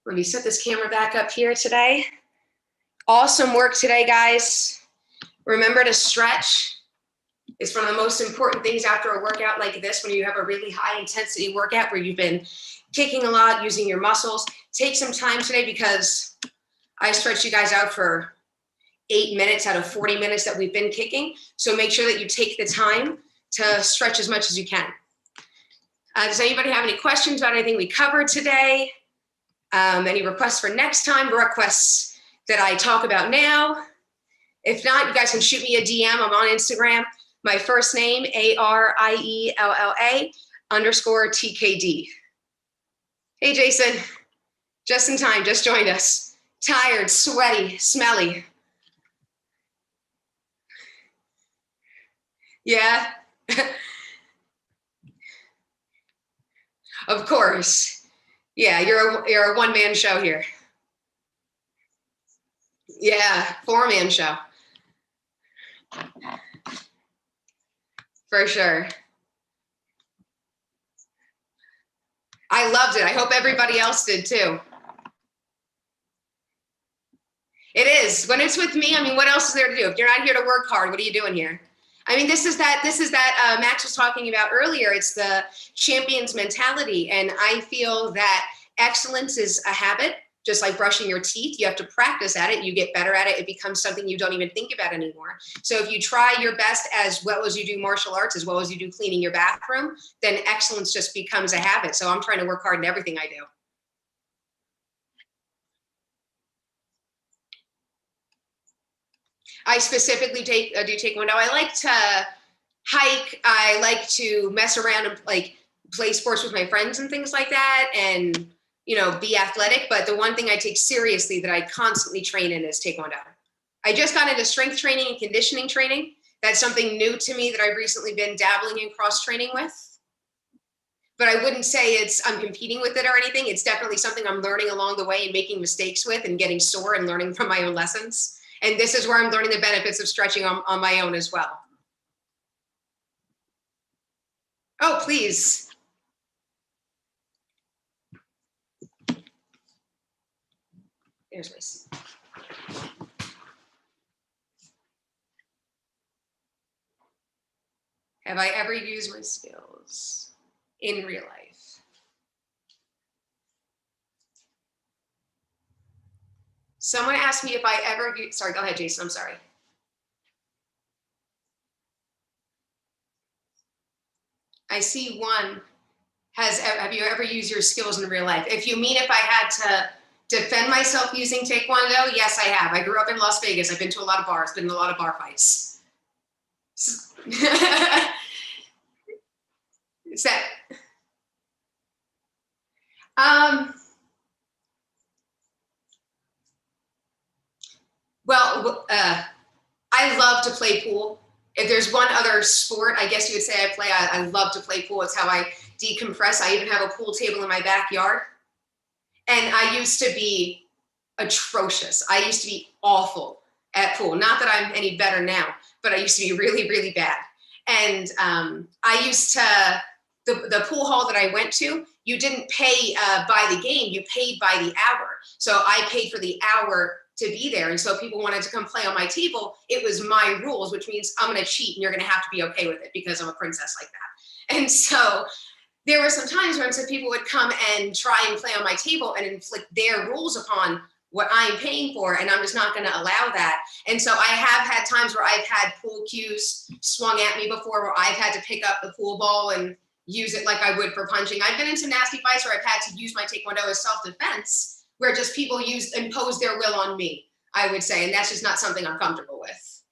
Let me set this camera back up here today. Awesome work today, guys. Remember to stretch. It's one of the most important things after a workout like this, when you have a really high intensity workout where you've been kicking a lot, using your muscles. Take some time today, because I stretched you guys out for 8 minutes out of 40 minutes that we've been kicking. So make sure that you take the time to stretch as much as you can. Does anybody have any questions about anything we covered today? Any requests for next time, requests that I talk about now? If not, you guys can shoot me a DM. I'm on Instagram. My first name, ARIELLA_TKD. Hey, Jason, just in time, just joined us. Tired, sweaty, smelly. Yeah, of course. Yeah, you're a one-man show here. Yeah, four-man show. For sure. I loved it. I hope everybody else did too. It is. When it's with me, I mean, what else is there to do? If you're not here to work hard, what are you doing here? I mean, this is that Max was talking about earlier. It's the champion's mentality. And I feel that excellence is a habit, just like brushing your teeth. You have to practice at it. You get better at it. It becomes something you don't even think about anymore. So if you try your best as well as you do martial arts, as well as you do cleaning your bathroom, then excellence just becomes a habit. So I'm trying to work hard in everything I do. I specifically do taekwondo. I like to hike. I like to mess around and like play sports with my friends and things like that, and be athletic. But the one thing I take seriously that I constantly train in is taekwondo. I just got into strength training and conditioning training. That's something new to me that I've recently been dabbling in cross training with. But I wouldn't say I'm competing with it or anything. It's definitely something I'm learning along the way and making mistakes with and getting sore and learning from my own lessons. And this is where I'm learning the benefits of stretching on my own as well. Oh, please. There's my seat. Have I ever used my skills in real life? Someone asked me if I ever, sorry, go ahead, Jason, I'm sorry. I see one have you ever used your skills in real life? If you mean if I had to defend myself using taekwondo, yes, I have. I grew up in Las Vegas. I've been to a lot of bars, been in a lot of bar fights. Is that? Well, I love to play pool. If there's one other sport, I guess you would say I love to play pool. It's how I decompress. I even have a pool table in my backyard. And I used to be atrocious. I used to be awful at pool. Not that I'm any better now, but I used to be really, really bad. And I used to, the pool hall that I went to, you didn't pay by the game, you paid by the hour. So I paid for the hour to be there. And so if people wanted to come play on my table, it was my rules, which means I'm going to cheat and you're going to have to be okay with it because I'm a princess like that. And so there were some times when some people would come and try and play on my table and inflict their rules upon what I'm paying for, and I'm just not going to allow that. And so I have had times where I've had pool cues swung at me before, where I've had to pick up the pool ball and use it like I would for punching. I've been in some nasty fights where I've had to use my taekwondo as self-defense, where just people impose their will on me, I would say, and that's just not something I'm comfortable with.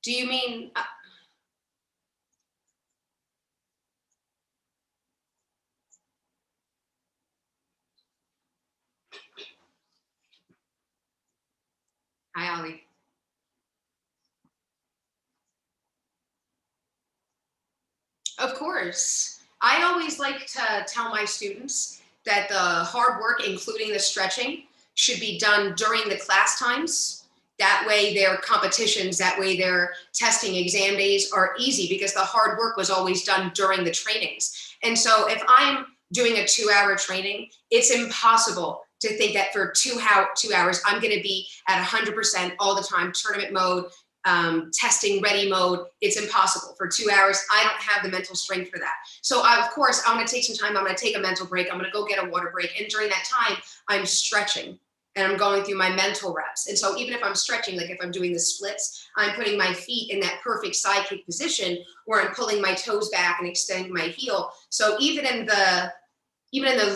Do you mean? Of course. I always like to tell my students that the hard work, including the stretching, should be done during the class times. That way, their competitions, that way, their testing exam days are easy because the hard work was always done during the trainings. And so, if I'm doing a 2 hour training, it's impossible to think that for 2 hours, I'm going to be at 100% all the time, tournament mode, testing ready mode. It's impossible for 2 hours. I don't have the mental strength for that. So of course, I'm going to take some time. I'm going to take a mental break. I'm going to go get a water break. And during that time, I'm stretching and I'm going through my mental reps. And so even if I'm stretching, like if I'm doing the splits, I'm putting my feet in that perfect side kick position where I'm pulling my toes back and extending my heel. So even in the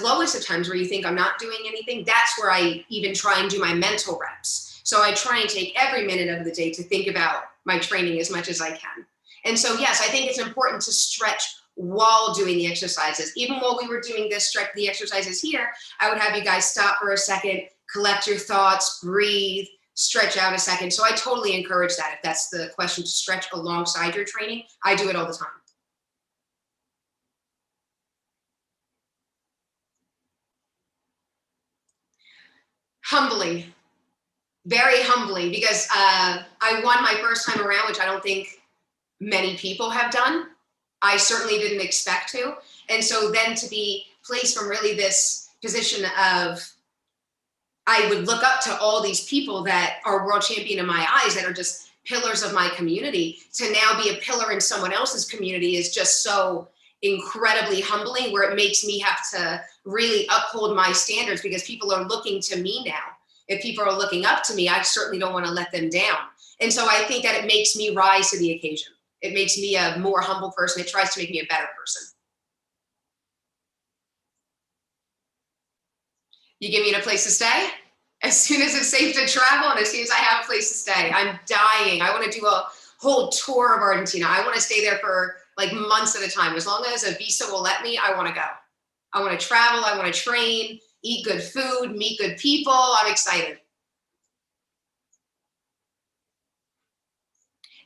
lowest of times where you think I'm not doing anything, that's where I even try and do my mental reps. So I try and take every minute of the day to think about my training as much as I can. And so, yes, I think it's important to stretch while doing the exercises. Even while we were doing the exercises here, I would have you guys stop for a second, collect your thoughts, breathe, stretch out a second. So I totally encourage that. If that's the question, to stretch alongside your training, I do it all the time. Humbling. Very humbling because I won my first time around, which I don't think many people have done. I certainly didn't expect to. And so then to be placed from really this position of, I would look up to all these people that are world champion in my eyes, that are just pillars of my community, to now be a pillar in someone else's community is just so incredibly humbling, where it makes me have to really uphold my standards because people are looking to me now. If people are looking up to me, I certainly don't want to let them down. And so I think that it makes me rise to the occasion. It makes me a more humble person. It tries to make me a better person. You give me a place to stay? As soon as it's safe to travel and as soon as I have a place to stay, I'm dying. I want to do a whole tour of Argentina. I want to stay there for like months at a time. As long as a visa will let me, I want to go. I want to travel. I want to train, eat good food, meet good people. I'm excited.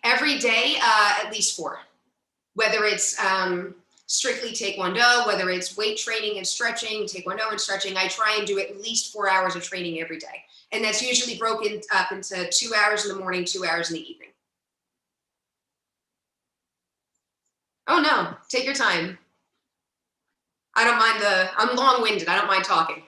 Every day, at least 4. Whether it's strictly Taekwondo, whether it's weight training and stretching, Taekwondo and stretching, I try and do at least 4 hours of training every day. And that's usually broken up into 2 hours in the morning, 2 hours in the evening. Oh no, take your time. I don't mind I'm long-winded. I don't mind talking.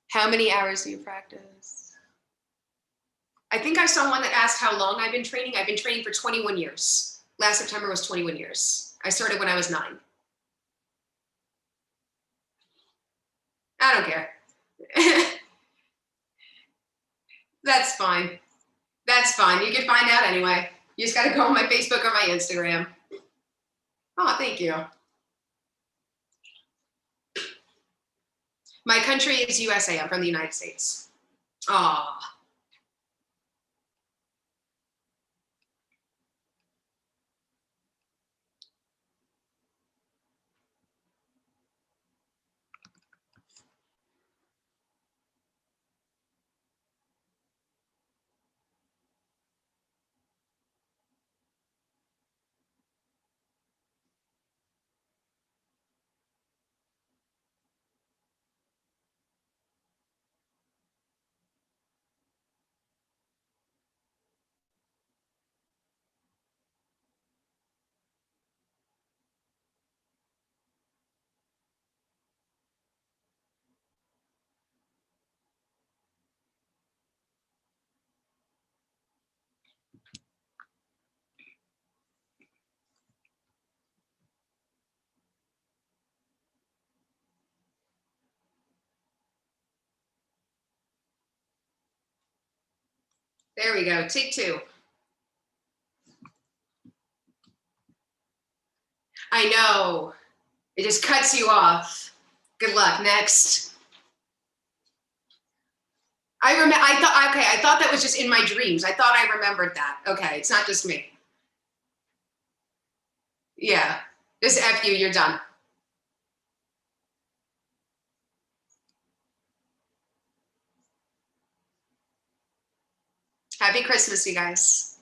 How many hours do you practice? I think I saw one that asked how long I've been training. I've been training for 21 years. Last September was 21 years. I started when I was 9. I don't care. That's fine. That's fine. You can find out anyway. You just got to go on my Facebook or my Instagram. Oh, thank you. My country is USA. I'm from the United States. Oh, there we go. Take 2. I know. It just cuts you off. Good luck. Next. I thought that was just in my dreams. I thought I remembered that. Okay, it's not just me. Yeah. Just F you, you're done. Happy Christmas, you guys.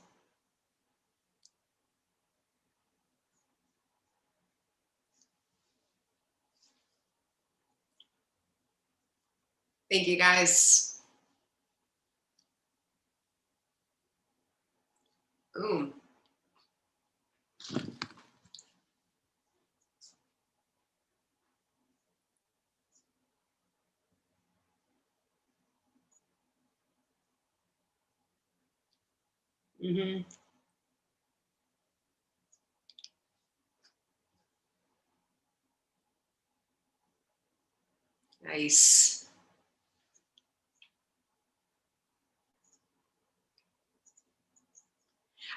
Thank you, guys. Boom. Mm-hmm. Nice.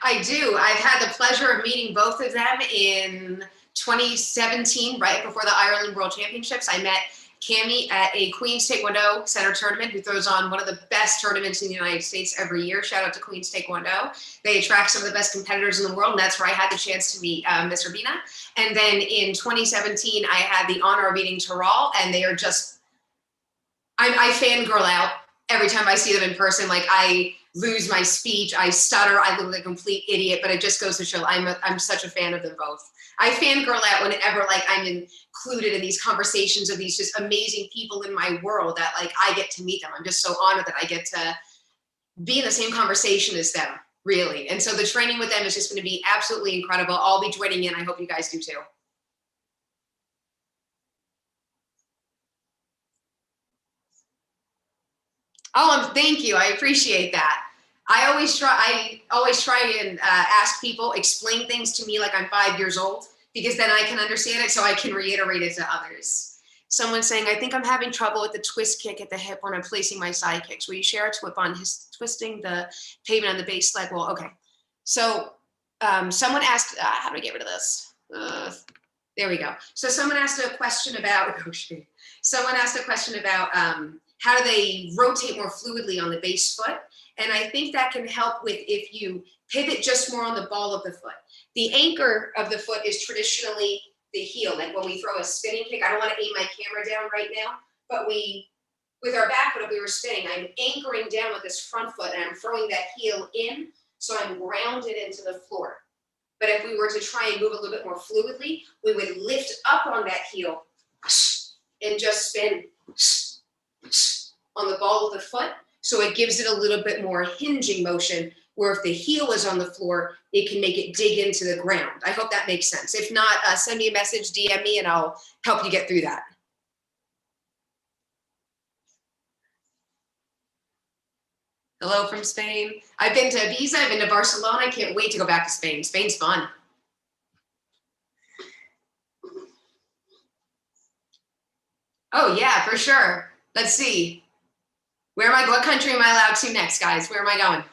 I do. I've had the pleasure of meeting both of them in 2017, right before the Ireland World Championships. I met Cami at a Queen's Taekwondo Center tournament, who throws on one of the best tournaments in the United States every year. Shout out to Queen's Taekwondo. They attract some of the best competitors in the world, and that's where I had the chance to meet Miss Urbina. And then in 2017, I had the honor of meeting Taral, and they are just, I fangirl out every time I see them in person. Like, I lose my speech, I stutter, I look like a complete idiot, but it just goes to show I'm such a fan of them both. I fangirl out whenever like I'm included in these conversations of these just amazing people in my world that like I get to meet them. I'm just so honored that I get to be in the same conversation as them, really. And so the training with them is just going to be absolutely incredible. I'll be joining in. I hope you guys do too. Oh, thank you. I appreciate that. I always try and ask people, explain things to me like I'm 5 years old, because then I can understand it so I can reiterate it to others. Someone saying, I think I'm having trouble with the twist kick at the hip when I'm placing my side kicks. Will you share a tip on his twisting the pavement on the base leg? Well, okay. So someone asked, how do I get rid of this? There we go. So someone asked a question about, oh shit. Someone asked a question about how do they rotate more fluidly on the base foot? And I think that can help with if you pivot just more on the ball of the foot. The anchor of the foot is traditionally the heel. Like when we throw a spinning kick, I don't want to aim my camera down right now, but with our back foot, if we were spinning, I'm anchoring down with this front foot and I'm throwing that heel in, so I'm grounded into the floor. But if we were to try and move a little bit more fluidly, we would lift up on that heel and just spin on the ball of the foot. So it gives it a little bit more hinging motion, where if the heel is on the floor, it can make it dig into the ground. I hope that makes sense. If not, send me a message, DM me, and I'll help you get through that. Hello from Spain. I've been to Ibiza, I've been to Barcelona. I can't wait to go back to Spain. Spain's fun. Oh yeah, for sure. Let's see. Where am I? What country am I allowed to next, guys? Where am I going?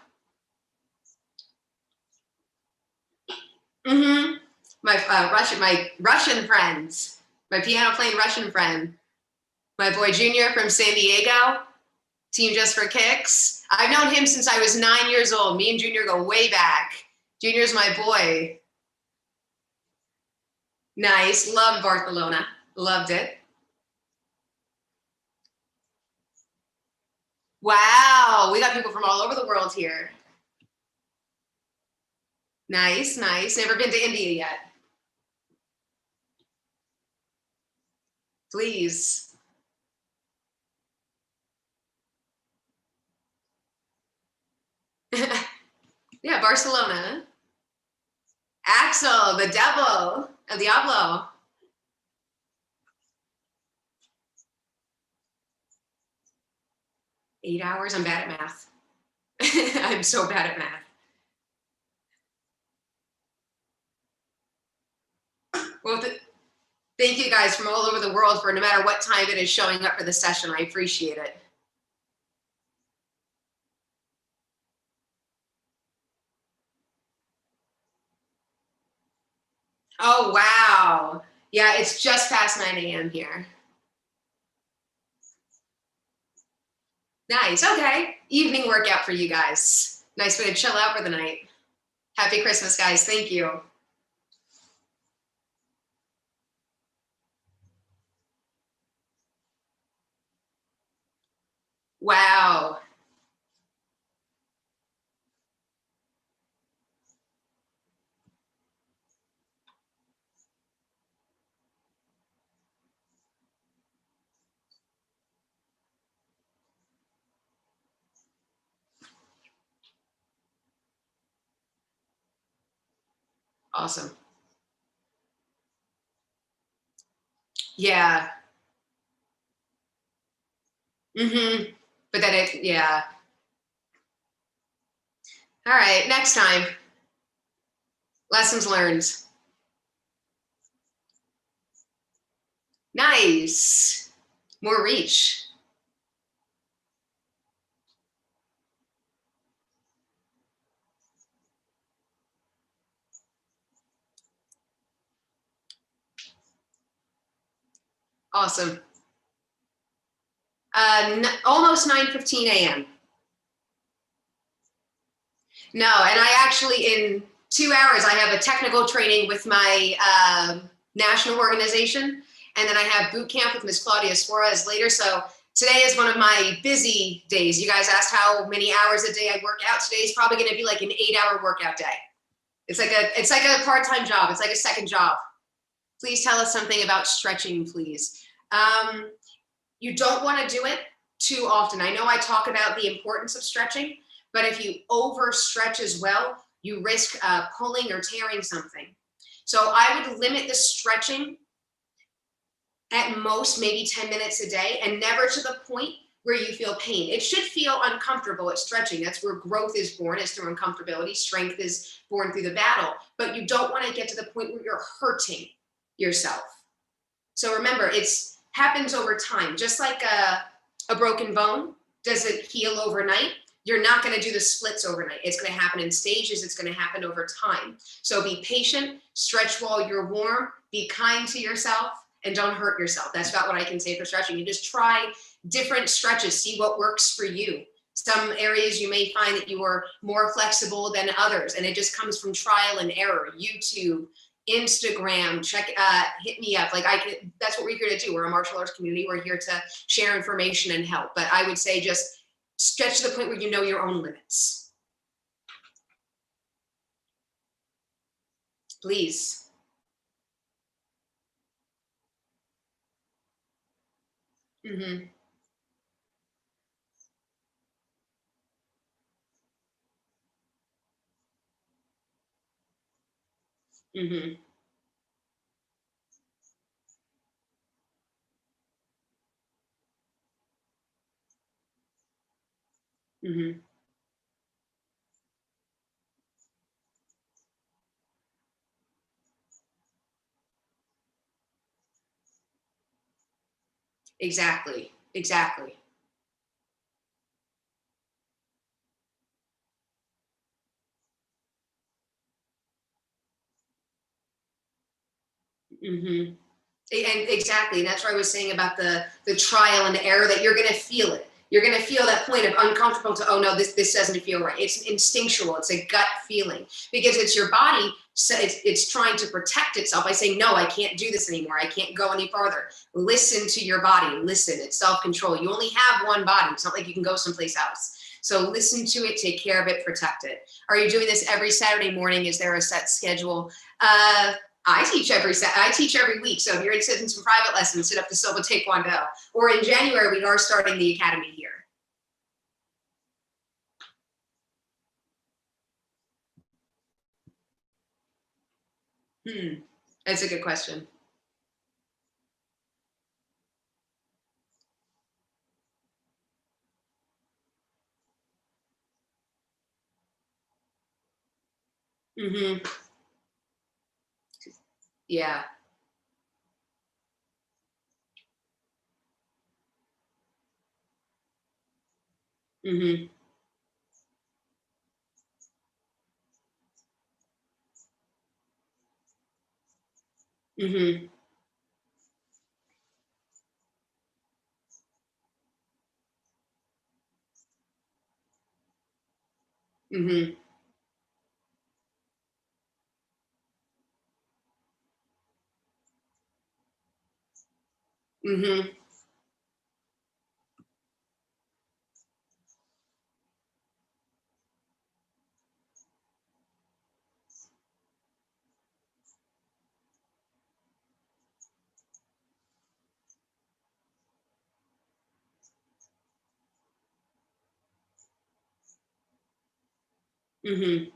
Mm-hmm. My Russian friends, my piano playing Russian friend, my boy Junior from San Diego, Team Just for Kicks. I've known him since I was 9 years old. Me and Junior go way back. Junior's my boy. Nice. Loved Barcelona. Loved it. Wow. We got people from all over the world here. Nice, nice. Never been to India yet. Please. Yeah, Barcelona. Axel, the devil, El Diablo. 8 hours. I'm bad at math. I'm so bad at math. Well, thank you guys from all over the world for no matter what time it is showing up for the session. I appreciate it. Oh, wow. Yeah, it's just past 9 a.m. here. Nice. Okay. Evening workout for you guys. Nice way to chill out for the night. Happy Christmas, guys. Thank you. Wow. Awesome. Yeah. But then yeah. All right, next time. Lessons learned. Nice. More reach. Awesome. Almost 9:15 a.m. No, and I actually, in 2 hours, I have a technical training with my national organization, and then I have boot camp with Ms. Claudia Suarez later. So today is one of my busy days. You guys asked how many hours a day I work out. Today is probably going to be like an 8-hour workout day. It's like a part-time job. It's like a second job. Please tell us something about stretching, please. You don't want to do it too often. I know I talk about the importance of stretching, but if you overstretch as well, you risk pulling or tearing something. So I would limit the stretching at most maybe 10 minutes a day, and never to the point where you feel pain. It should feel uncomfortable at stretching. That's where growth is born, is through uncomfortability. Strength is born through the battle. But you don't want to get to the point where you're hurting yourself. So remember, it's happens over time. Just like a broken bone doesn't heal overnight, you're not going to do the splits overnight. It's going to happen in stages. It's going to happen over time. So be patient, stretch while you're warm, be kind to yourself, and don't hurt yourself. That's about what I can say for stretching. You just try different stretches, see what works for you. Some areas you may find that you are more flexible than others, and it just comes from trial and error. YouTube, Instagram, hit me up. That's what we're here to do. We're a martial arts community. We're here to share information and help. But I would say just stretch to the point where you know your own limits. Please. Mm-hmm. Mm-hmm. Mm-hmm. Exactly. Exactly. Mm-hmm. And exactly, and that's what I was saying about the trial and error, that you're going to feel it. You're going to feel that point of uncomfortable to, oh no, this doesn't feel right. It's instinctual. It's a gut feeling, because it's your body. So it's trying to protect itself by saying, no, I can't do this anymore. I can't go any farther. Listen to your body. Listen. It's self-control. You only have one body. It's not like you can go someplace else. So listen to it, take care of it, protect it. Are you doing this every Saturday morning? Is there a set schedule? I teach every week. So if you're interested in some private lessons, sit up to Silva Taekwondo. Or in January, we are starting the academy here. That's a good question. Mm-hmm. Yeah. Mm-hmm. Mm-hmm. Mm-hmm. Mm-hmm. Mm-hmm.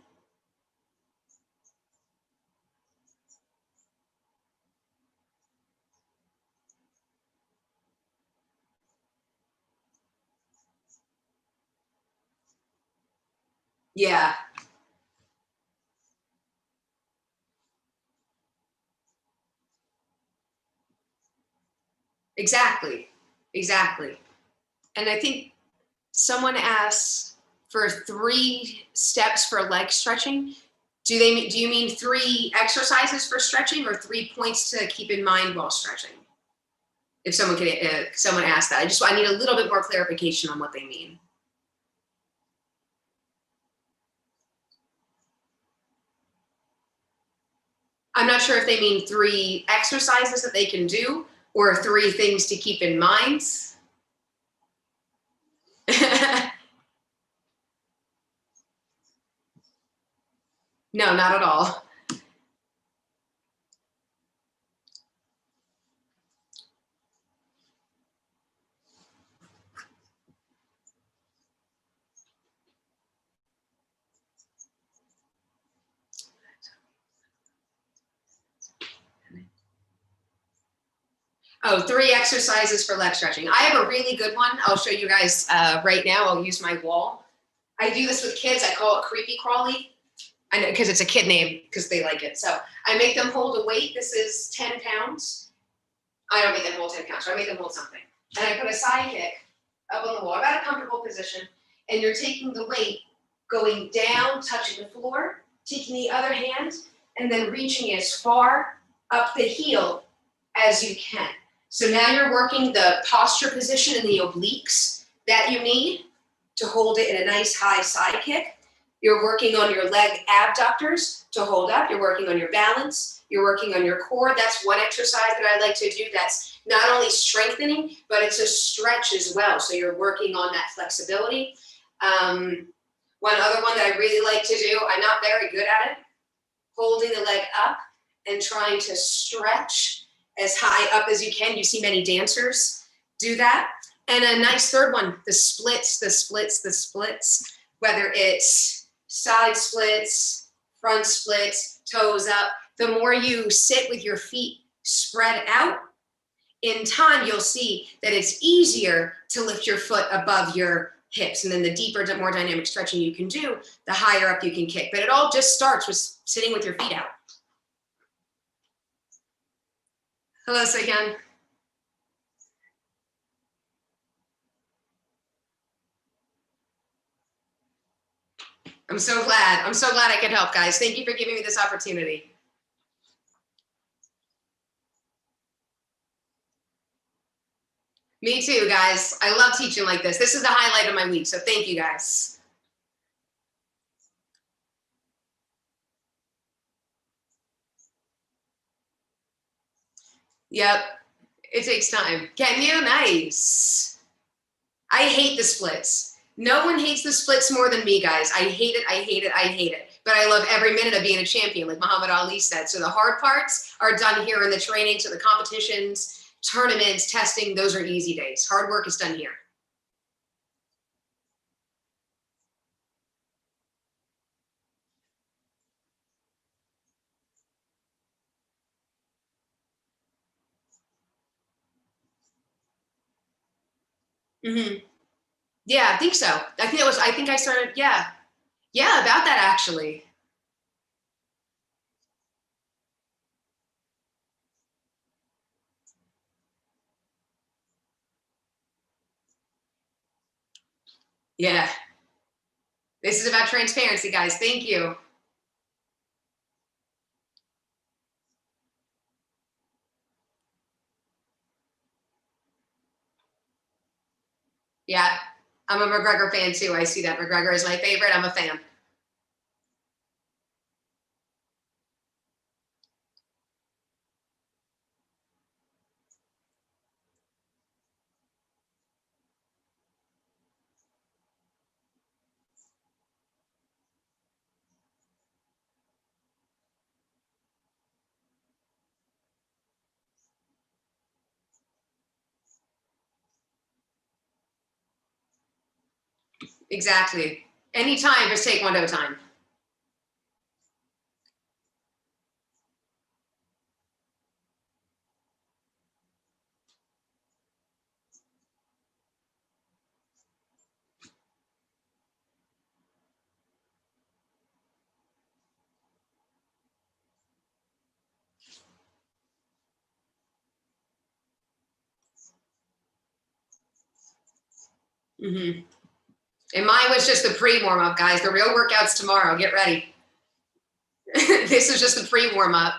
Yeah. Exactly. Exactly. And I think someone asks for 3 steps for leg stretching. Do you mean 3 exercises for stretching or 3 points to keep in mind while stretching? If someone asked that, I need a little bit more clarification on what they mean. I'm not sure if they mean 3 exercises that they can do or 3 things to keep in mind. No, not at all. Oh, 3 exercises for leg stretching. I have a really good one. I'll show you guys right now. I'll use my wall. I do this with kids. I call it creepy crawly. I know because it's a kid name because they like it. So I make them hold a weight. This is 10 pounds. I don't make them hold 10 pounds. I make them hold something. And I put a side kick up on the wall, about a comfortable position. And you're taking the weight, going down, touching the floor, taking the other hand, and then reaching as far up the heel as you can. So now you're working the posture position in the obliques that you need to hold it in a nice high side kick. You're working on your leg abductors to hold up. You're working on your balance. You're working on your core. That's one exercise that I like to do. That's not only strengthening, but it's a stretch as well. So you're working on that flexibility. One other one that I really like to do, I'm not very good at it, holding the leg up and trying to stretch as high up as you can. You see many dancers do that. And a nice third one, the splits, whether it's side splits, front splits, toes up. The more you sit with your feet spread out, in time, you'll see that it's easier to lift your foot above your hips. And then the deeper, more dynamic stretching you can do, the higher up you can kick. But it all just starts with sitting with your feet out. Hello, Saiyan. I'm so glad. I'm so glad I could help, guys. Thank you for giving me this opportunity. Me too, guys. I love teaching like this. This is the highlight of my week, so thank you, guys. Yep, it takes time. Can you? Nice. I hate the splits. No one hates the splits more than me, guys. I hate it, I hate it, I hate it. But I love every minute of being a champion, like Muhammad Ali said. So the hard parts are done here in the training, so the competitions, tournaments, testing, those are easy days. Hard work is done here. Mm-hmm. Yeah, I think so. I think I started, yeah. Yeah, about that actually. Yeah. This is about transparency, guys. Thank you. Yeah. I'm a McGregor fan too. I see that. McGregor is my favorite. I'm a fan. Exactly. Anytime, just take one at a time. Mm-hmm. And mine was just the pre-warm up, guys. The real workout's tomorrow. Get ready. This is just the pre-warm up.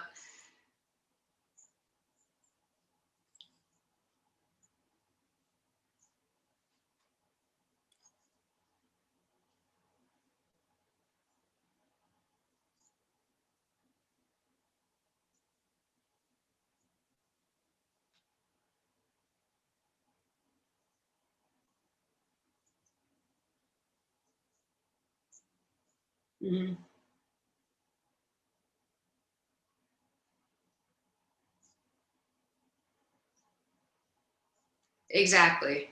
Mm-hmm. Exactly.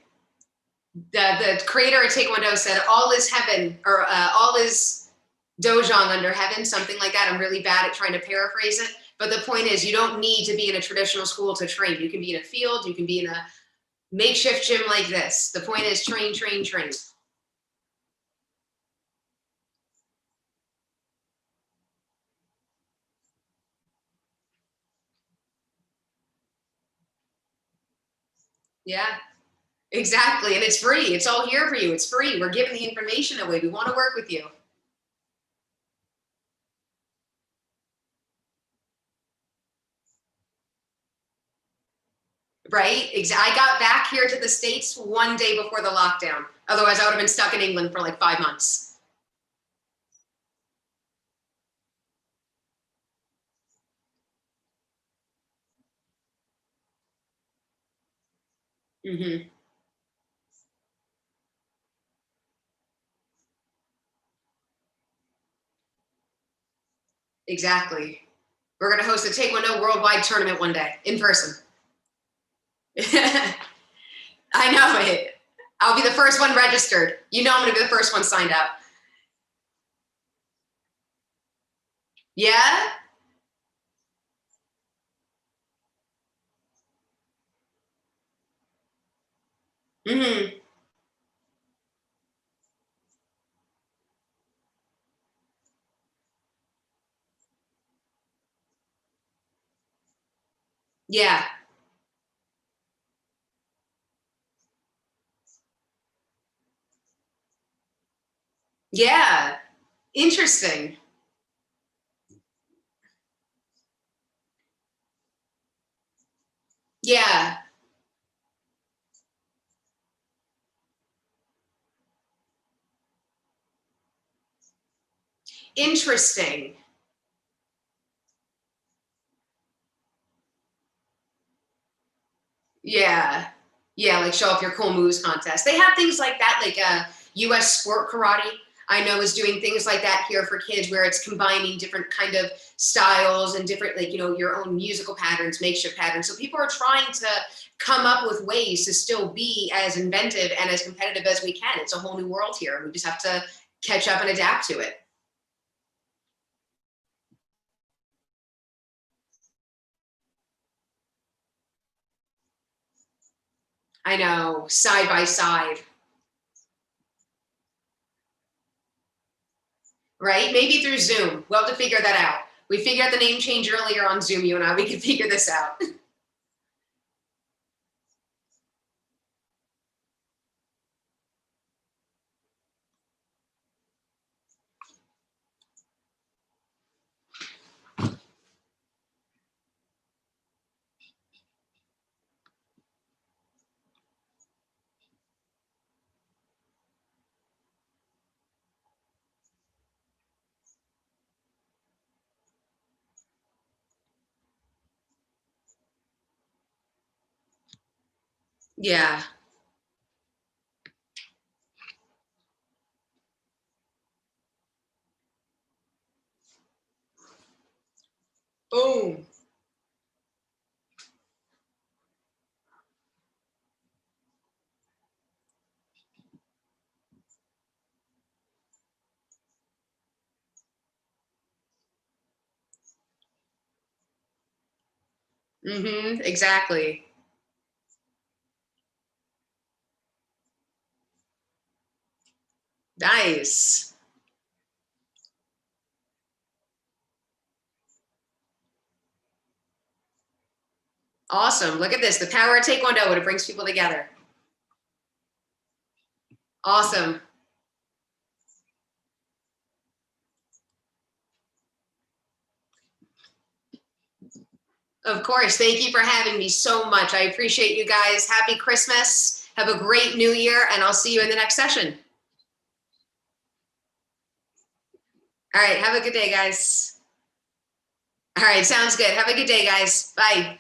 The creator of Taekwondo said, "All is heaven," or "All is dojang under heaven," something like that. I'm really bad at trying to paraphrase it, but the point is, you don't need to be in a traditional school to train. You can be in a field. You can be in a makeshift gym like this. The point is, train, train, train. Yeah, exactly. And it's free. It's all here for you. It's free. We're giving the information away. We want to work with you. Right? I got back here to the States one day before the lockdown. Otherwise, I would have been stuck in England for like 5 months. Mm-hmm. Exactly. We're going to host a Taekwondo worldwide tournament one day in person. I know it. I'll be the first one registered. You know I'm going to be the first one signed up. Yeah? Mm-hmm. Yeah. Yeah. Interesting. Yeah. Interesting. Yeah. Yeah, like show off your cool moves contest. They have things like that, like US sport karate. I know is doing things like that here for kids where it's combining different kind of styles and different, like, your own musical patterns, makeshift patterns. So people are trying to come up with ways to still be as inventive and as competitive as we can. It's a whole new world here. We just have to catch up and adapt to it. I know, side by side, right? Maybe through Zoom. We'll have to figure that out. We figured out the name change earlier on Zoom, you and I. We can figure this out. Yeah. Boom. Mm-hmm. Exactly. Nice. Awesome. Look at this. The power of Taekwondo when it brings people together. Awesome. Of course. Thank you for having me so much. I appreciate you guys. Happy Christmas. Have a great new year, and I'll see you in the next session. All right. Have a good day, guys. All right. Sounds good. Have a good day, guys. Bye.